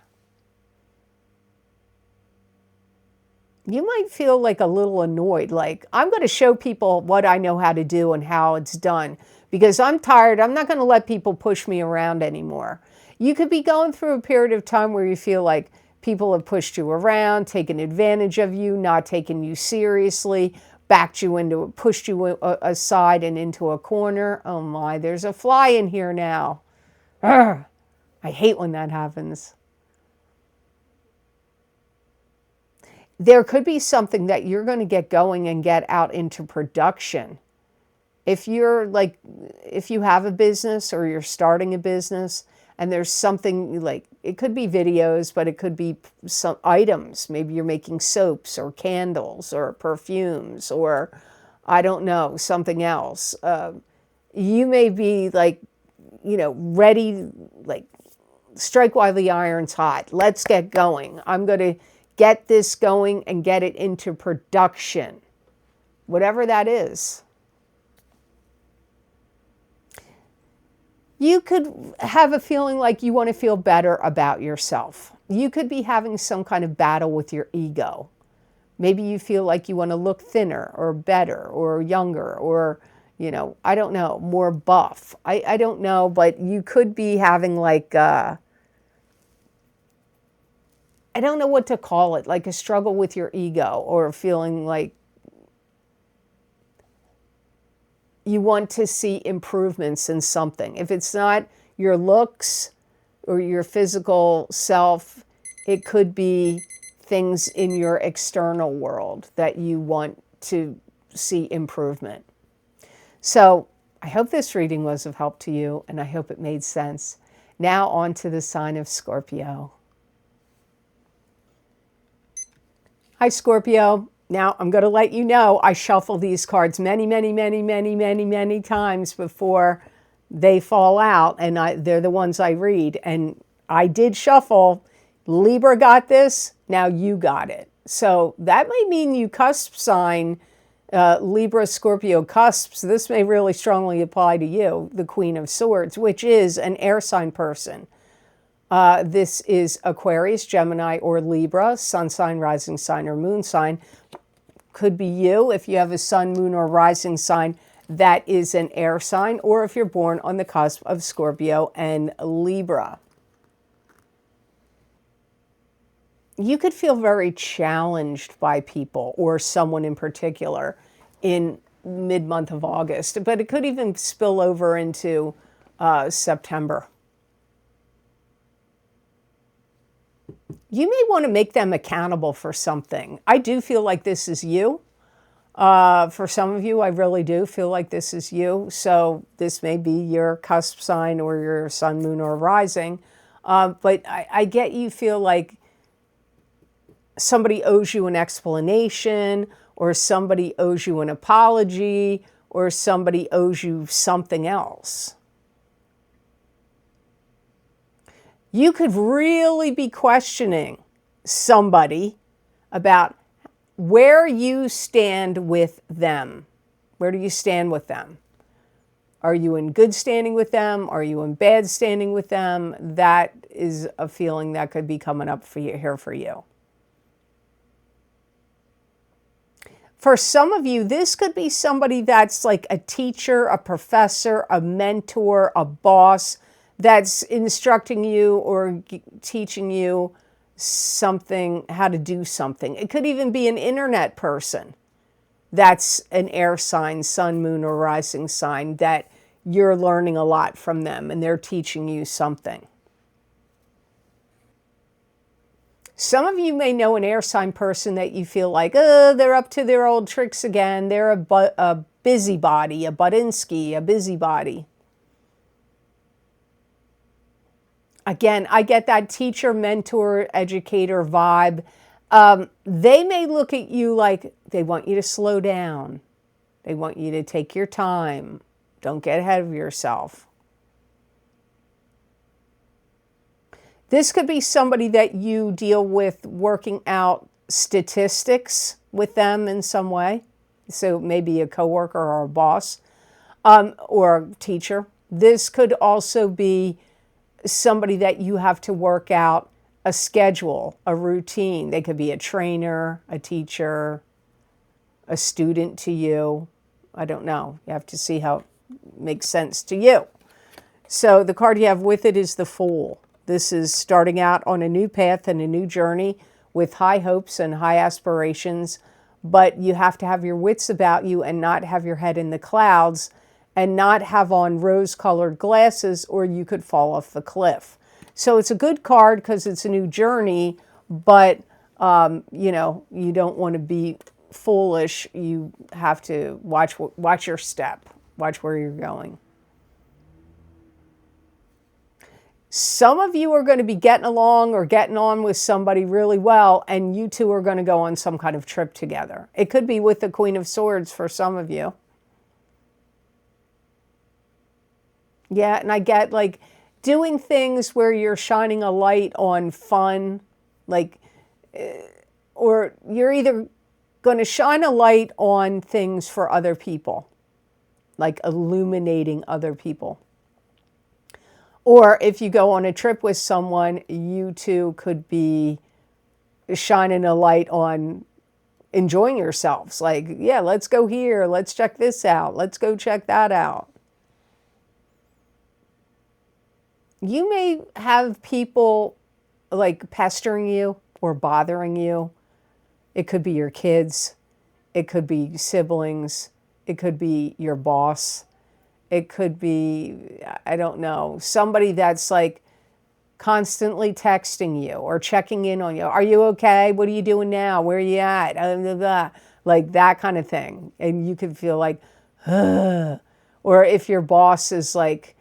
You might feel like a little annoyed, like, I'm going to show people what I know how to do and how it's done, because I'm tired. I'm not going to let people push me around anymore. You could be going through a period of time where you feel like people have pushed you around, taken advantage of you, not taken you seriously, pushed you aside and into a corner. Oh my, there's a fly in here now. Urgh. I hate when that happens. There could be something that you're going to get going and get out into production. If you have a business or you're starting a business, and there's something like, it could be videos, but it could be some items. Maybe you're making soaps or candles or perfumes, or I don't know, something else. You may be like, ready, like, strike while the iron's hot. Let's get going. I'm going to get this going and get it into production, whatever that is. You could have a feeling like you want to feel better about yourself. You could be having some kind of battle with your ego. Maybe you feel like you want to look thinner or better or younger or, I don't know, more buff. I don't know, but you could be having like, I don't know what to call it, like a struggle with your ego, or feeling like you want to see improvements in something. If it's not your looks or your physical self, it could be things in your external world that you want to see improvement. So I hope this reading was of help to you, and I hope it made sense. Now on to the sign of Scorpio. Hi, Scorpio. Now, I'm going to let you know, I shuffle these cards many, many, many, many, many, many times before they fall out, and they're the ones I read. And I did shuffle. Libra got this, now you got it. So that might mean you cusp sign, Libra, Scorpio cusps. This may really strongly apply to you, the Queen of Swords, which is an air sign person. This is Aquarius, Gemini, or Libra, sun sign, rising sign, or moon sign. Could be you if you have a sun, moon, or rising sign that is an air sign, or if you're born on the cusp of Scorpio and Libra. You could feel very challenged by people or someone in particular in mid-month of August, but it could even spill over into September. You may want to make them accountable for something. I do feel like this is you. For some of you, I really do feel like this is you. So this may be your cusp sign or your sun, moon, or rising. But I get you feel like somebody owes you an explanation, or somebody owes you an apology, or somebody owes you something else. You could really be questioning somebody about where you stand with them. Where do you stand with them? Are you in good standing with them? Are you in bad standing with them? That is a feeling that could be coming up for you here for you. For some of you, this could be somebody that's like a teacher, a professor, a mentor, a boss that's instructing you or teaching you something, how to do something. It could even be an internet person that's an air sign, sun, moon, or rising sign, that you're learning a lot from them and they're teaching you something. Some of you may know an air sign person that you feel like, oh, they're up to their old tricks again. They're a busybody, a Budinsky, a busybody. Again, I get that teacher, mentor, educator vibe. They may look at you like they want you to slow down. They want you to take your time. Don't get ahead of yourself. This could be somebody that you deal with working out statistics with them in some way. So maybe a coworker or a boss or a teacher. This could also be somebody that you have to work out a schedule, a routine. They could be a trainer, a teacher, a student to you. I don't know. You have to see how it makes sense to you. So the card you have with it is the Fool. This is starting out on a new path and a new journey with high hopes and high aspirations, but you have to have your wits about you and not have your head in the clouds and not have on rose-colored glasses, or you could fall off the cliff. So it's a good card because it's a new journey, but you know, you don't want to be foolish. You have to watch your step, watch where you're going. Some of you are going to be getting along or getting on with somebody really well, and you two are going to go on some kind of trip together. It could be with the Queen of Swords for some of you. Yeah, and I get like doing things where you're shining a light on fun, like, or you're either going to shine a light on things for other people, like illuminating other people. Or if you go on a trip with someone, you two could be shining a light on enjoying yourselves. Like, yeah, let's go here. Let's check this out. Let's go check that out. You may have people like pestering you or bothering you. It could be your kids. It could be siblings. It could be your boss. It could be, I don't know, somebody that's like constantly texting you or checking in on you. Are you okay? What are you doing now? Where are you at? Blah, blah, blah. Like that kind of thing. And you could feel like, ugh. Or if your boss is like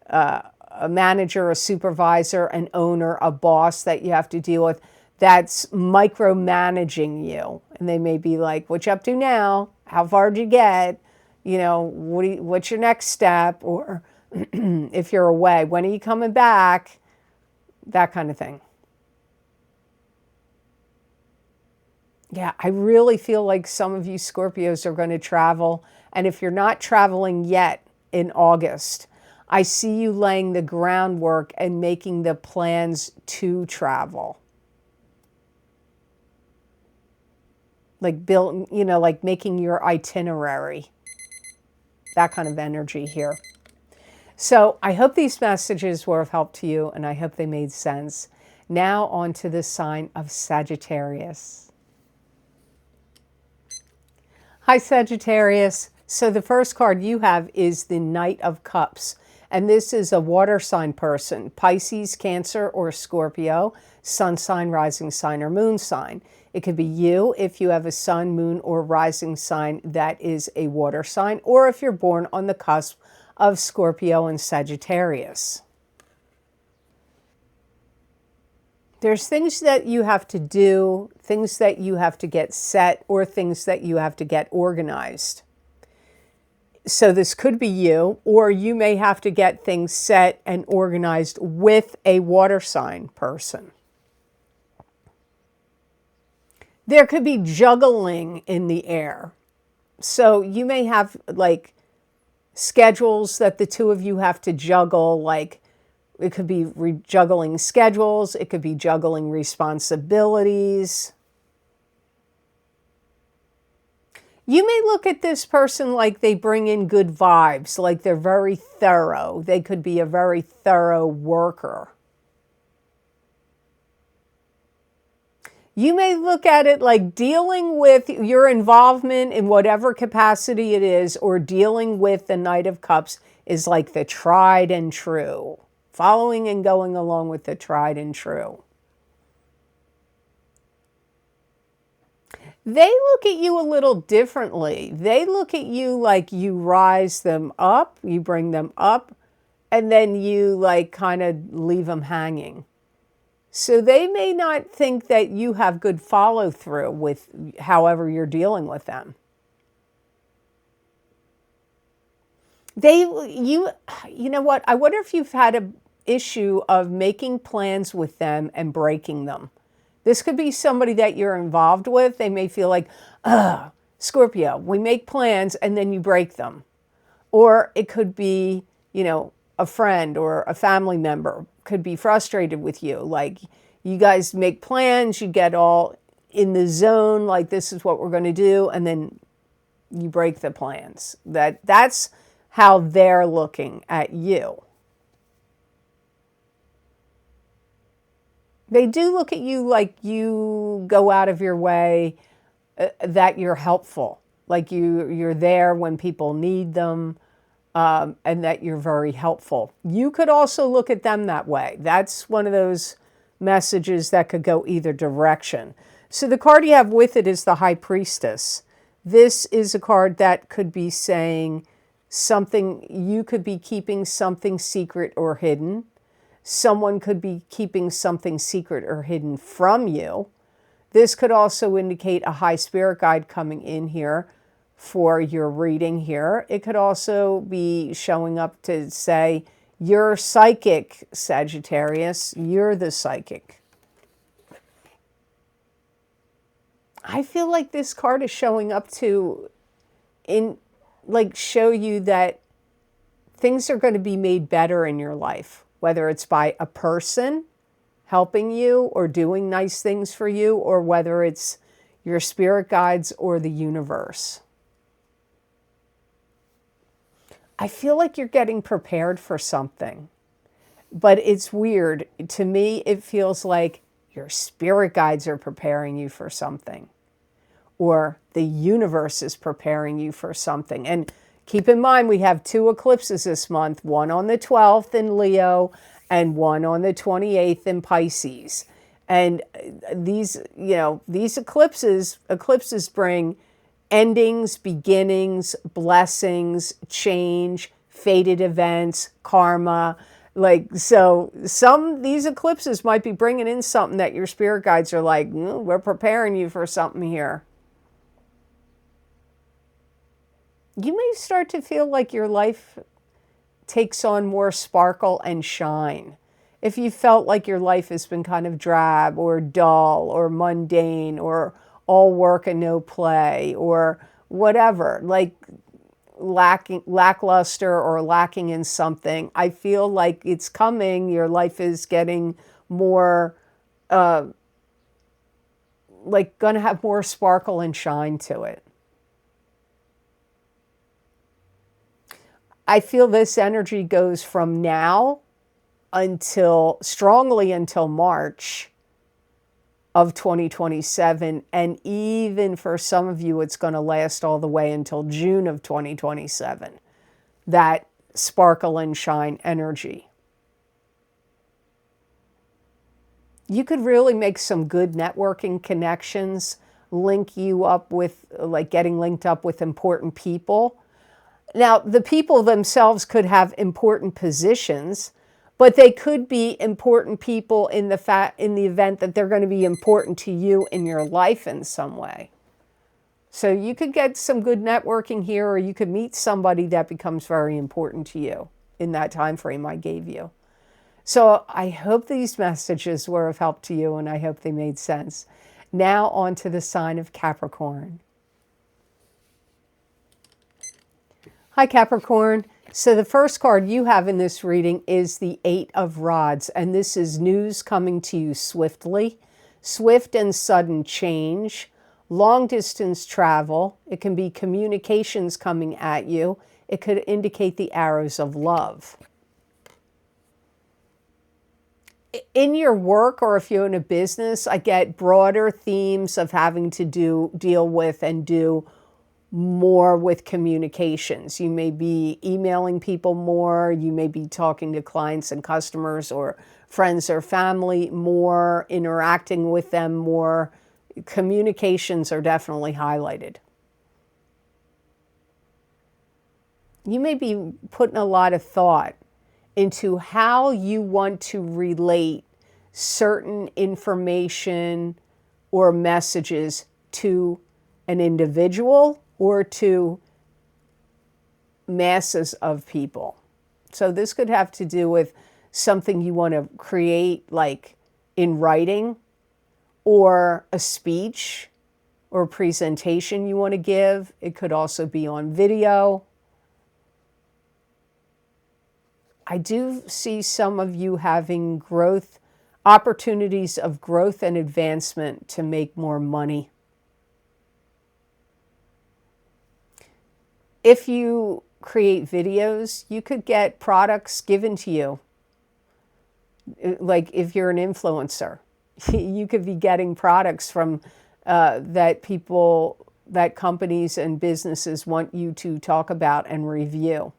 a manager, a supervisor, an owner, a boss that you have to deal with, that's micromanaging you. And they may be like, what you up to now? How far did you get? You know, what's your next step? Or if you're away, when are you coming back? That kind of thing. Yeah, I really feel like some of you Scorpios are going to travel. And if you're not traveling yet in August, I see you laying the groundwork and making the plans to travel. Like like making your itinerary. That kind of energy here. So I hope these messages were of help to you, and I hope they made sense. Now on to the sign of Sagittarius. Hi, Sagittarius. So the first card you have is the Knight of Cups. And this is a water sign person, Pisces, Cancer, or Scorpio, sun sign, rising sign, or moon sign. It could be you if you have a sun, moon, or rising sign that is a water sign, or if you're born on the cusp of Scorpio and Sagittarius. There's things that you have to do, things that you have to get set, or things that you have to get organized. So this could be you, or you may have to get things set and organized with a water sign person. There could be juggling in the air. So you may have like schedules that the two of you have to juggle, like it could be juggling schedules, it could be juggling responsibilities. You may look at this person like they bring in good vibes, like they're very thorough. They could be a very thorough worker. You may look at it like dealing with your involvement in whatever capacity it is, or dealing with the Knight of Cups is like the tried and true. Following and going along with the tried and true. They look at you a little differently. They look at you like you rise them up, you bring them up, and then you like kind of leave them hanging. So they may not think that you have good follow through with however you're dealing with them. You know what? I wonder if you've had an issue of making plans with them and breaking them. This could be somebody that you're involved with. They may feel like, Scorpio, we make plans and then you break them. Or it could be, a friend or a family member could be frustrated with you. Like you guys make plans, you get all in the zone, like this is what we're going to do, and then you break the plans. That's how they're looking at you. They do look at you like you go out of your way, that you're helpful, like you're there when people need them, and that you're very helpful. You could also look at them that way. That's one of those messages that could go either direction. So the card you have with it is the High Priestess. This is a card that could be saying something, you could be keeping something secret or hidden. Someone could be keeping something secret or hidden from you. This could also indicate a high spirit guide coming in here for your reading here. It could also be showing up to say, you're psychic, Sagittarius. You're the psychic. I feel like this card is showing up to show you that things are going to be made better in your life, whether it's by a person helping you or doing nice things for you, or whether it's your spirit guides or the universe. I feel like you're getting prepared for something, but it's weird. To me, it feels like your spirit guides are preparing you for something, or the universe is preparing you for something. And keep in mind, we have 2 eclipses this month, one on the 12th in Leo and one on the 28th in Pisces. And these eclipses bring endings, beginnings, blessings, change, fated events, karma. These eclipses might be bringing in something that your spirit guides are like, we're preparing you for something here. You may start to feel like your life takes on more sparkle and shine. If you felt like your life has been kind of drab or dull or mundane or all work and no play or whatever, like lackluster or lacking in something, I feel like it's coming. Your life is getting more, going to have more sparkle and shine to it. I feel this energy goes from now strongly until March of 2027. And even for some of you, it's going to last all the way until June of 2027. That sparkle and shine energy. You could really make some good networking connections, link you up with, getting linked up with important people. Now, the people themselves could have important positions, but they could be important people in the event that they're going to be important to you in your life in some way. So you could get some good networking here, or you could meet somebody that becomes very important to you in that time frame I gave you. So I hope these messages were of help to you, and I hope they made sense. Now on to the sign of Capricorn. Hi, Capricorn. So the first card you have in this reading is the Eight of Rods, and this is news coming to you swiftly, swift and sudden change, long distance travel. It can be communications coming at you. It could indicate the arrows of love. In your work, or if you're in a business, I get broader themes of having to deal with and do more with communications. You may be emailing people more, you may be talking to clients and customers or friends or family more, interacting with them more. Communications are definitely highlighted. You may be putting a lot of thought into how you want to relate certain information or messages to an individual or to masses of people. So this could have to do with something you want to create, like in writing, or a speech or a presentation you want to give. It could also be on video. I do see some of you having growth, opportunities of growth and advancement to make more money. If you create videos, you could get products given to you. Like if you're an influencer, you could be getting products from that companies and businesses want you to talk about and review.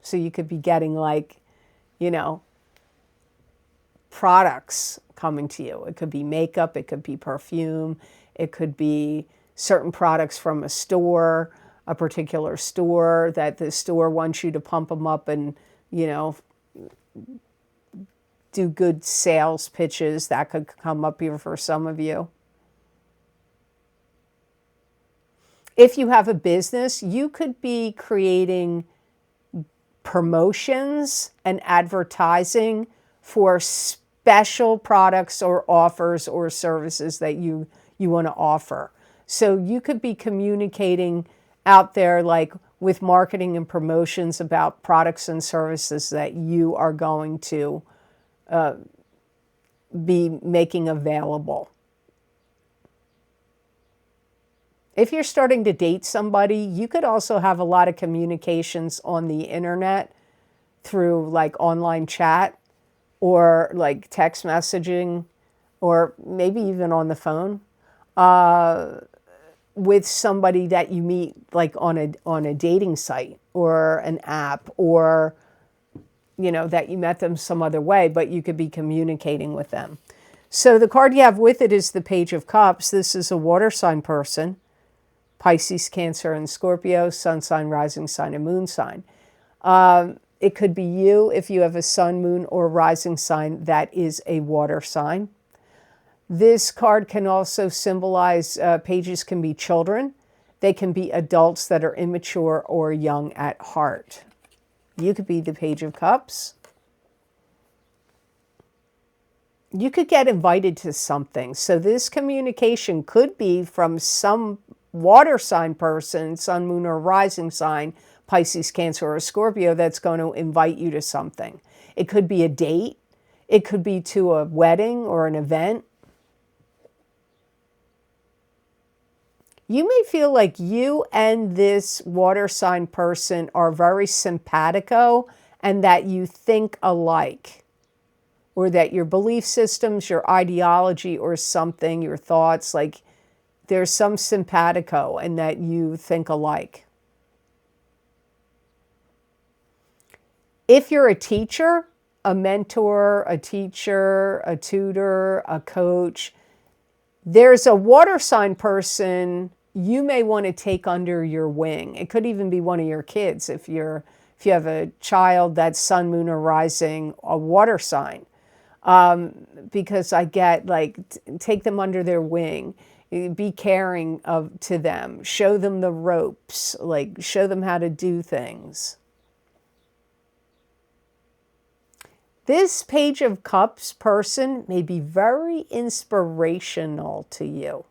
So you could be getting, like, products coming to you. It could be makeup, it could be perfume, it could be certain products from a store, a particular store that the store wants you to pump them up and, do good sales pitches. That could come up here for some of you. If you have a business, you could be creating promotions and advertising for special products or offers or services that you want to offer. So you could be communicating out there, like with marketing and promotions, about products and services that you are going to be making available. If you're starting to date somebody, you could also have a lot of communications on the internet through, like, online chat or like text messaging, or maybe even on the phone, with somebody that you meet, like on a dating site or an app, or that you met them some other way, but you could be communicating with them. So the card you have with it is the Page of Cups. This is a water sign person: Pisces, Cancer, and Scorpio, sun sign, rising sign, and moon sign. It could be you if you have a sun, moon, or rising sign that is a water sign. This card can also symbolize, pages can be children. They can be adults that are immature or young at heart. You could be the Page of Cups. You could get invited to something. So this communication could be from some water sign person, sun, moon, or rising sign, Pisces, Cancer, or Scorpio, that's going to invite you to something. It could be a date. It could be to a wedding or an event. You may feel like you and this water sign person are very simpatico, and that you think alike, or that your belief systems, your ideology, or something, your thoughts, like there's some simpatico and that you think alike. If you're a teacher, a mentor, a teacher, a tutor, a coach, there's a water sign person you may want to take under your wing. It could even be one of your kids if you have a child that's sun, moon, or rising, a water sign. Because I get, like, take them under their wing. Be caring to them. Show them the ropes. Like, show them how to do things. This Page of Cups person may be very inspirational to you.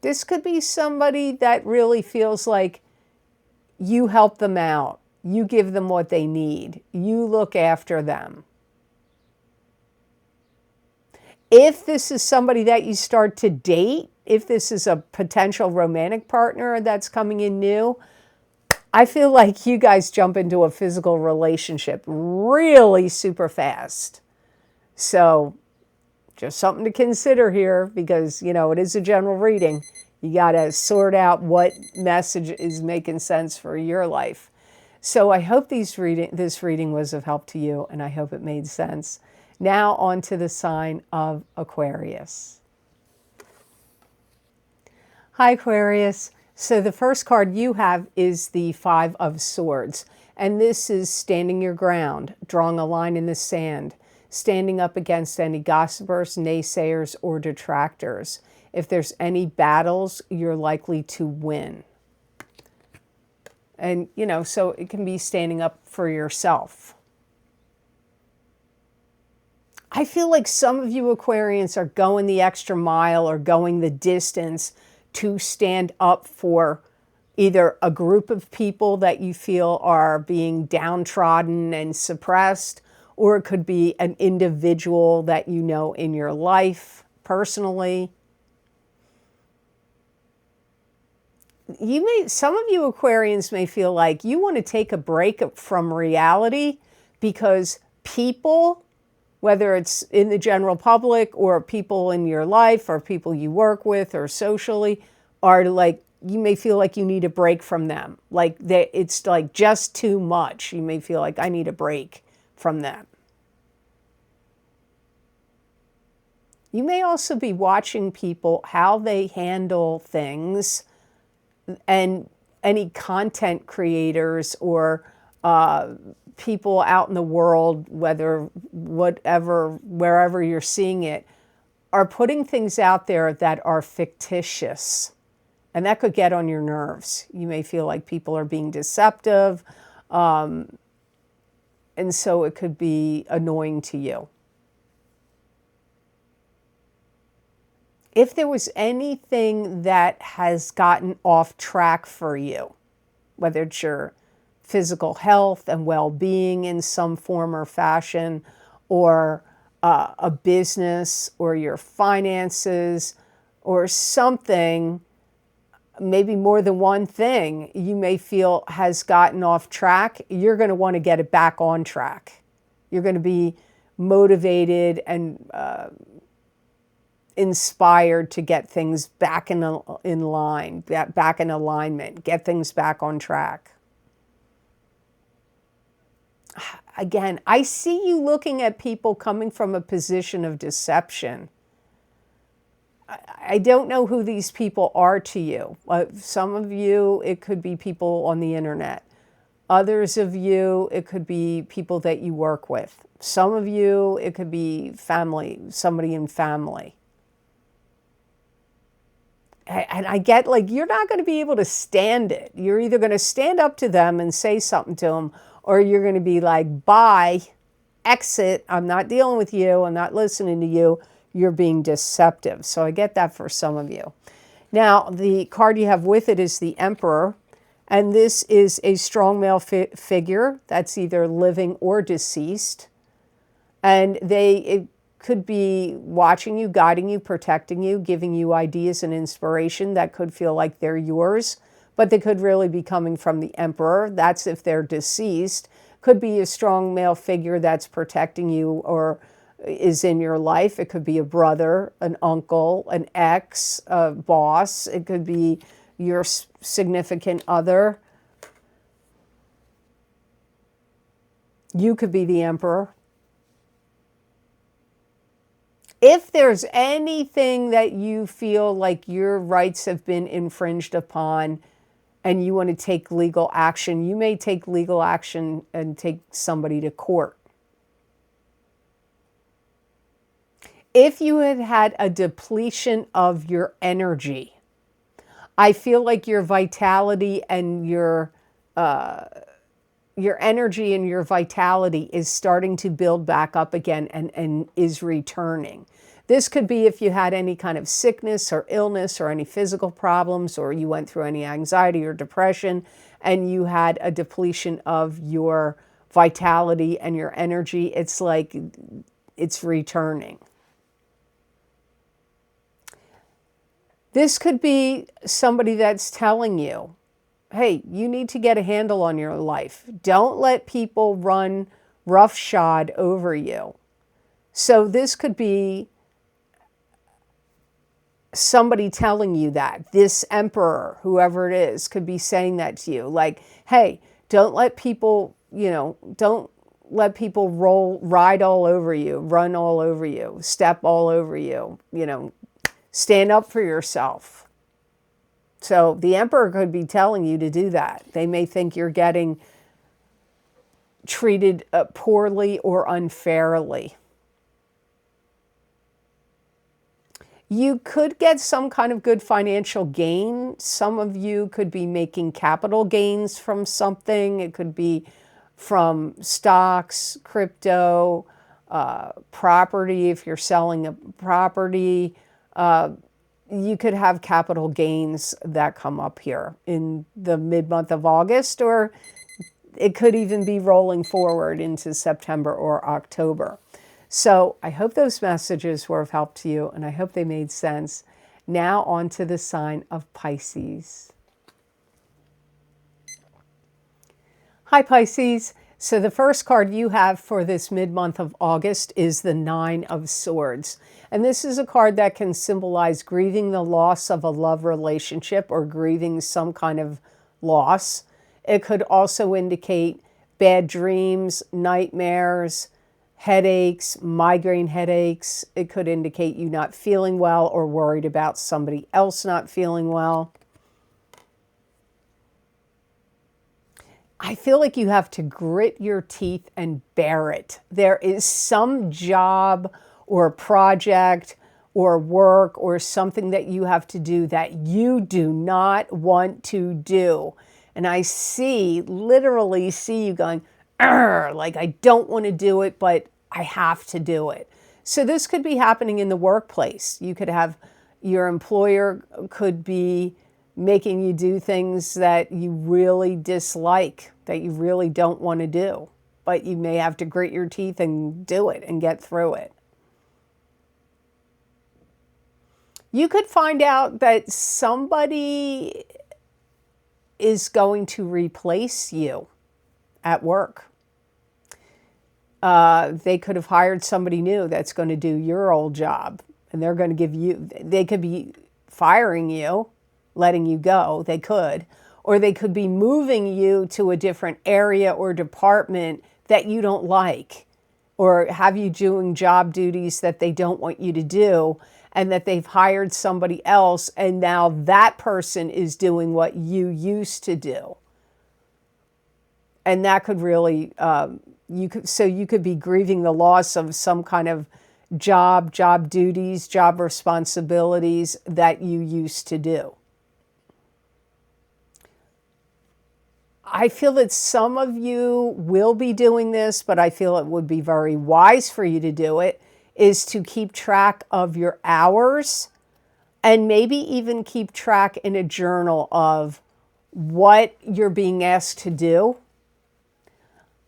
This could be somebody that really feels like you help them out. You give them what they need. You look after them. If this is somebody that you start to date, if this is a potential romantic partner that's coming in new, I feel like you guys jump into a physical relationship really super fast. So just something to consider here because, you know, it is a general reading. You got to sort out what message is making sense for your life. So I hope this reading was of help to you, and I hope it made sense. Now on to the sign of Aquarius. Hi, Aquarius. So the first card you have is the Five of Swords, and this is standing your ground, drawing a line in the sand, standing up against any gossipers, naysayers, or detractors. If there's any battles, you're likely to win. And, you know, so it can be standing up for yourself. I feel like some of you Aquarians are going the extra mile or going the distance to stand up for either a group of people that you feel are being downtrodden and suppressed, or it could be an individual that you know in your life personally. Some of you Aquarians may feel like you want to take a break from reality because people, whether it's in the general public or people in your life or people you work with or socially, are like, you may feel like you need a break from them. Like it's like just too much. You may feel like I need a break from them. You may also be watching people, how they handle things, and any content creators or people out in the world, wherever you're seeing it, are putting things out there that are fictitious. And that could get on your nerves. You may feel like people are being deceptive. And so it could be annoying to you. If there was anything that has gotten off track for you, whether it's your physical health and well-being in some form or fashion, or a business, or your finances, or something, maybe more than one thing you may feel has gotten off track, you're going to want to get it back on track. You're going to be motivated and inspired to get things back in line, back in alignment, get things back on track. Again, I see you looking at people coming from a position of deception. I don't know who these people are to you. Some of you, it could be people on the internet. Others of you, it could be people that you work with. Some of you, it could be family, somebody in family. And I get like, you're not going to be able to stand it. You're either going to stand up to them and say something to them, or you're going to be like, bye, exit, I'm not dealing with you, I'm not listening to you, you're being deceptive. So I get that for some of you. Now, the card you have with it is the Emperor, and this is a strong male figure that's either living or deceased. And it could be watching you, guiding you, protecting you, giving you ideas and inspiration that could feel like they're yours, but they could really be coming from the Emperor. That's if they're deceased. Could be a strong male figure that's protecting you or is in your life. It could be a brother, an uncle, an ex, a boss. It could be your significant other. You could be the Emperor. If there's anything that you feel like your rights have been infringed upon and you want to take legal action, you may take legal action and take somebody to court. If you had had a depletion of your energy, I feel like your vitality and your your energy and your vitality is starting to build back up again and is returning. This could be if you had any kind of sickness or illness or any physical problems, or you went through any anxiety or depression and you had a depletion of your vitality and your energy. It's like it's returning. This could be somebody that's telling you, hey, you need to get a handle on your life. Don't let people run roughshod over you. So this could be somebody telling you that. This emperor, whoever it is, could be saying that to you. Like, hey, don't let people, don't let people ride all over you, run all over you, step all over you, stand up for yourself. So the emperor could be telling you to do that. They may think you're getting treated poorly or unfairly. You could get some kind of good financial gain. Some of you could be making capital gains from something. It could be from stocks, crypto, property. If you're selling a property, you could have capital gains that come up here in the mid-month of August, or it could even be rolling forward into September or October. So I hope those messages were of help to you, and I hope they made sense. Now on to the sign of Pisces. Hi, Pisces. So the first card you have for this mid-month of August is the Nine of Swords. And this is a card that can symbolize grieving the loss of a love relationship or grieving some kind of loss. It could also indicate bad dreams, nightmares, headaches, migraine headaches. It could indicate you not feeling well or worried about somebody else not feeling well. I feel like you have to grit your teeth and bear it. There is some job or project or work or something that you have to do that you do not want to do. And I literally see you going, like, I don't want to do it, but I have to do it. So this could be happening in the workplace. You could have your employer could be making you do things that you really dislike, that you really don't want to do, but you may have to grit your teeth and do it and get through it. You could find out that somebody is going to replace you at work. They could have hired somebody new that's going to do your old job, and they're going to give you, they could be firing you, letting you go, they could, or they could be moving you to a different area or department that you don't like, or have you doing job duties that they don't want you to do, and that they've hired somebody else, and now that person is doing what you used to do. And that could really, you could be grieving the loss of some kind of job duties, job responsibilities that you used to do. I feel that some of you will be doing this, but I feel it would be very wise for you to do it, is to keep track of your hours and maybe even keep track in a journal of what you're being asked to do.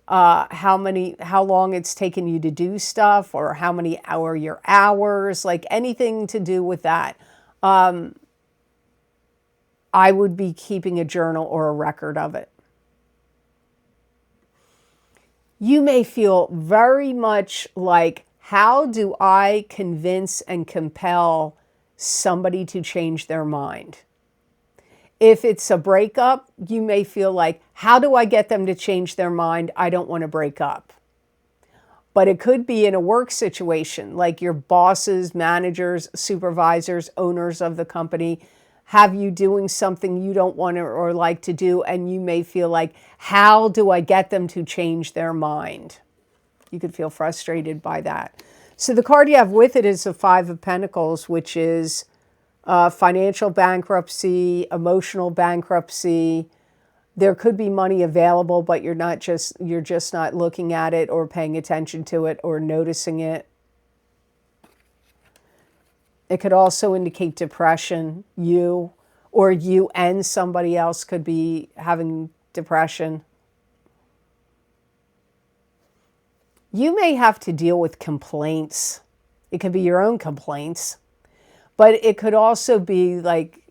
How long it's taken you to do stuff, or how many your hours, like anything to do with that. I would be keeping a journal or a record of it. You may feel very much like, how do I convince and compel somebody to change their mind? If it's a breakup, you may feel like, how do I get them to change their mind? I don't want to break up. But it could be in a work situation, like your bosses, managers, supervisors, owners of the company have you doing something you don't want to or like to do, and you may feel like, how do I get them to change their mind? You could feel frustrated by that. So the card you have with it is the Five of Pentacles, which is financial bankruptcy, emotional bankruptcy, there could be money available, but you're just not looking at it or paying attention to it or noticing it. It could also indicate depression. You and somebody else could be having depression. You may have to deal with complaints. It could be your own complaints, but it could also be like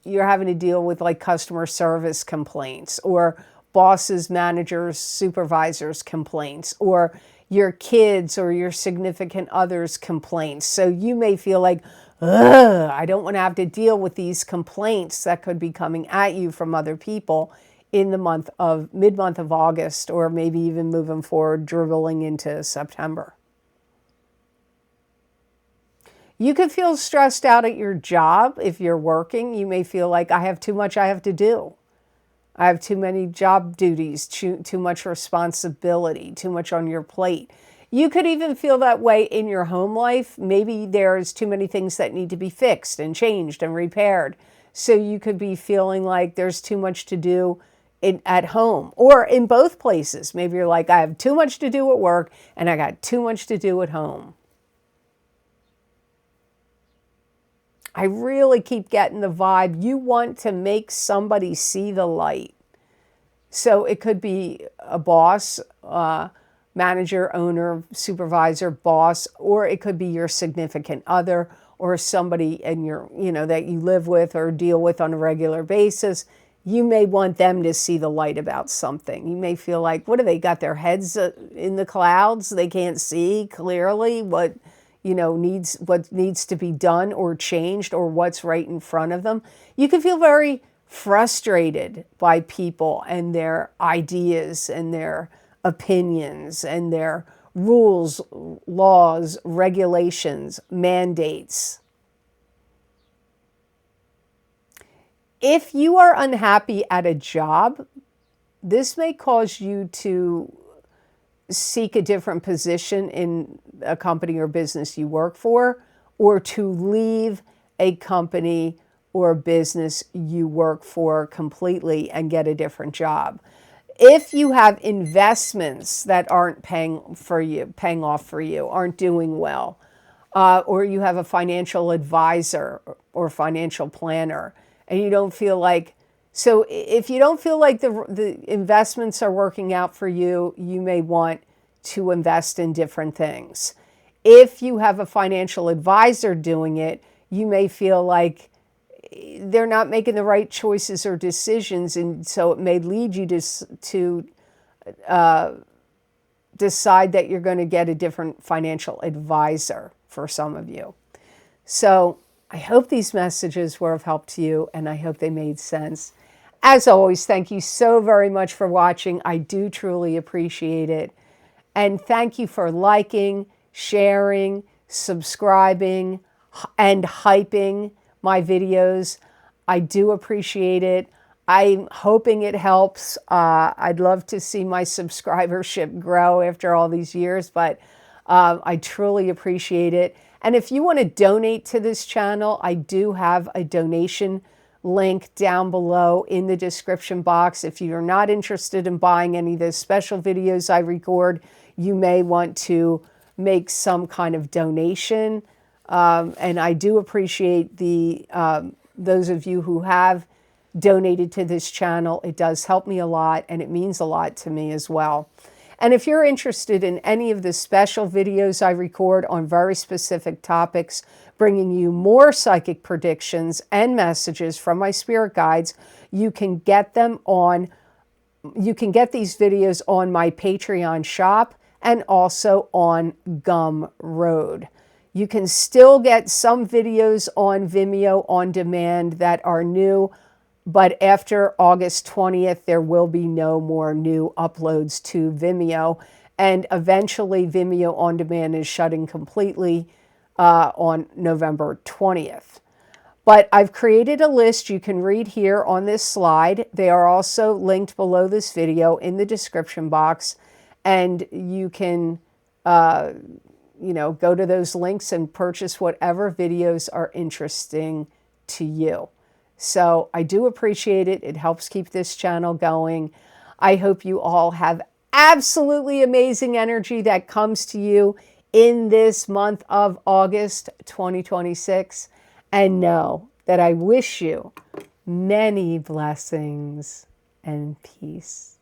you're having to deal with like customer service complaints, or bosses, managers, supervisors complaints, or your kids or your significant others complaints. So you may feel like, ugh, I don't want to have to deal with these complaints that could be coming at you from other people in the mid-month of August, or maybe even moving forward, dribbling into September. You could feel stressed out at your job if you're working. You may feel like, I have too much I have to do. I have too many job duties, too much responsibility, too much on your plate. You could even feel that way in your home life. Maybe there's too many things that need to be fixed and changed and repaired. So you could be feeling like there's too much to do at home, or in both places. Maybe you're like, I have too much to do at work and I got too much to do at home. I really keep getting the vibe you want to make somebody see the light. So it could be a boss, manager, owner, supervisor, boss, or it could be your significant other, or somebody in your, that you live with or deal with on a regular basis. You may want them to see the light about something. You may feel like, what do they got their heads in the clouds? They can't see clearly what needs to be done or changed, or what's right in front of them. You can feel very frustrated by people and their ideas and their opinions and their rules, laws, regulations, mandates. If you are unhappy at a job, this may cause you to seek a different position in a company or business you work for, or to leave a company or business you work for completely and get a different job. If you have investments that aren't paying off for you, aren't doing well, or you have a financial advisor or financial planner, and you don't feel like, so if you don't feel like the investments are working out for you, you may want to invest in different things. If you have a financial advisor doing it, you may feel like they're not making the right choices or decisions, and so it may lead you to decide that you're going to get a different financial advisor for some of you. So I hope these messages were of help to you, and I hope they made sense. As always, thank you so very much for watching. I do truly appreciate it. And thank you for liking, sharing, subscribing, and hyping my videos. I do appreciate it. I'm hoping it helps. I'd love to see my subscribership grow after all these years, but I truly appreciate it. And if you want to donate to this channel, I do have a donation link down below in the description box. If you're not interested in buying any of the special videos I record, you may want to make some kind of donation. And I do appreciate those of you who have donated to this channel. It does help me a lot, and it means a lot to me as well. And if you're interested in any of the special videos I record on very specific topics, bringing you more psychic predictions and messages from my spirit guides, you can get these videos on my Patreon shop and also on Gumroad. You can still get some videos on Vimeo on demand that are new, but after August 20th, there will be no more new uploads to Vimeo. And eventually, Vimeo On Demand is shutting completely on November 20th. But I've created a list you can read here on this slide. They are also linked below this video in the description box. And you can go to those links and purchase whatever videos are interesting to you. So I do appreciate it. It helps keep this channel going. I hope you all have absolutely amazing energy that comes to you in this month of August 2026. And know that I wish you many blessings and peace.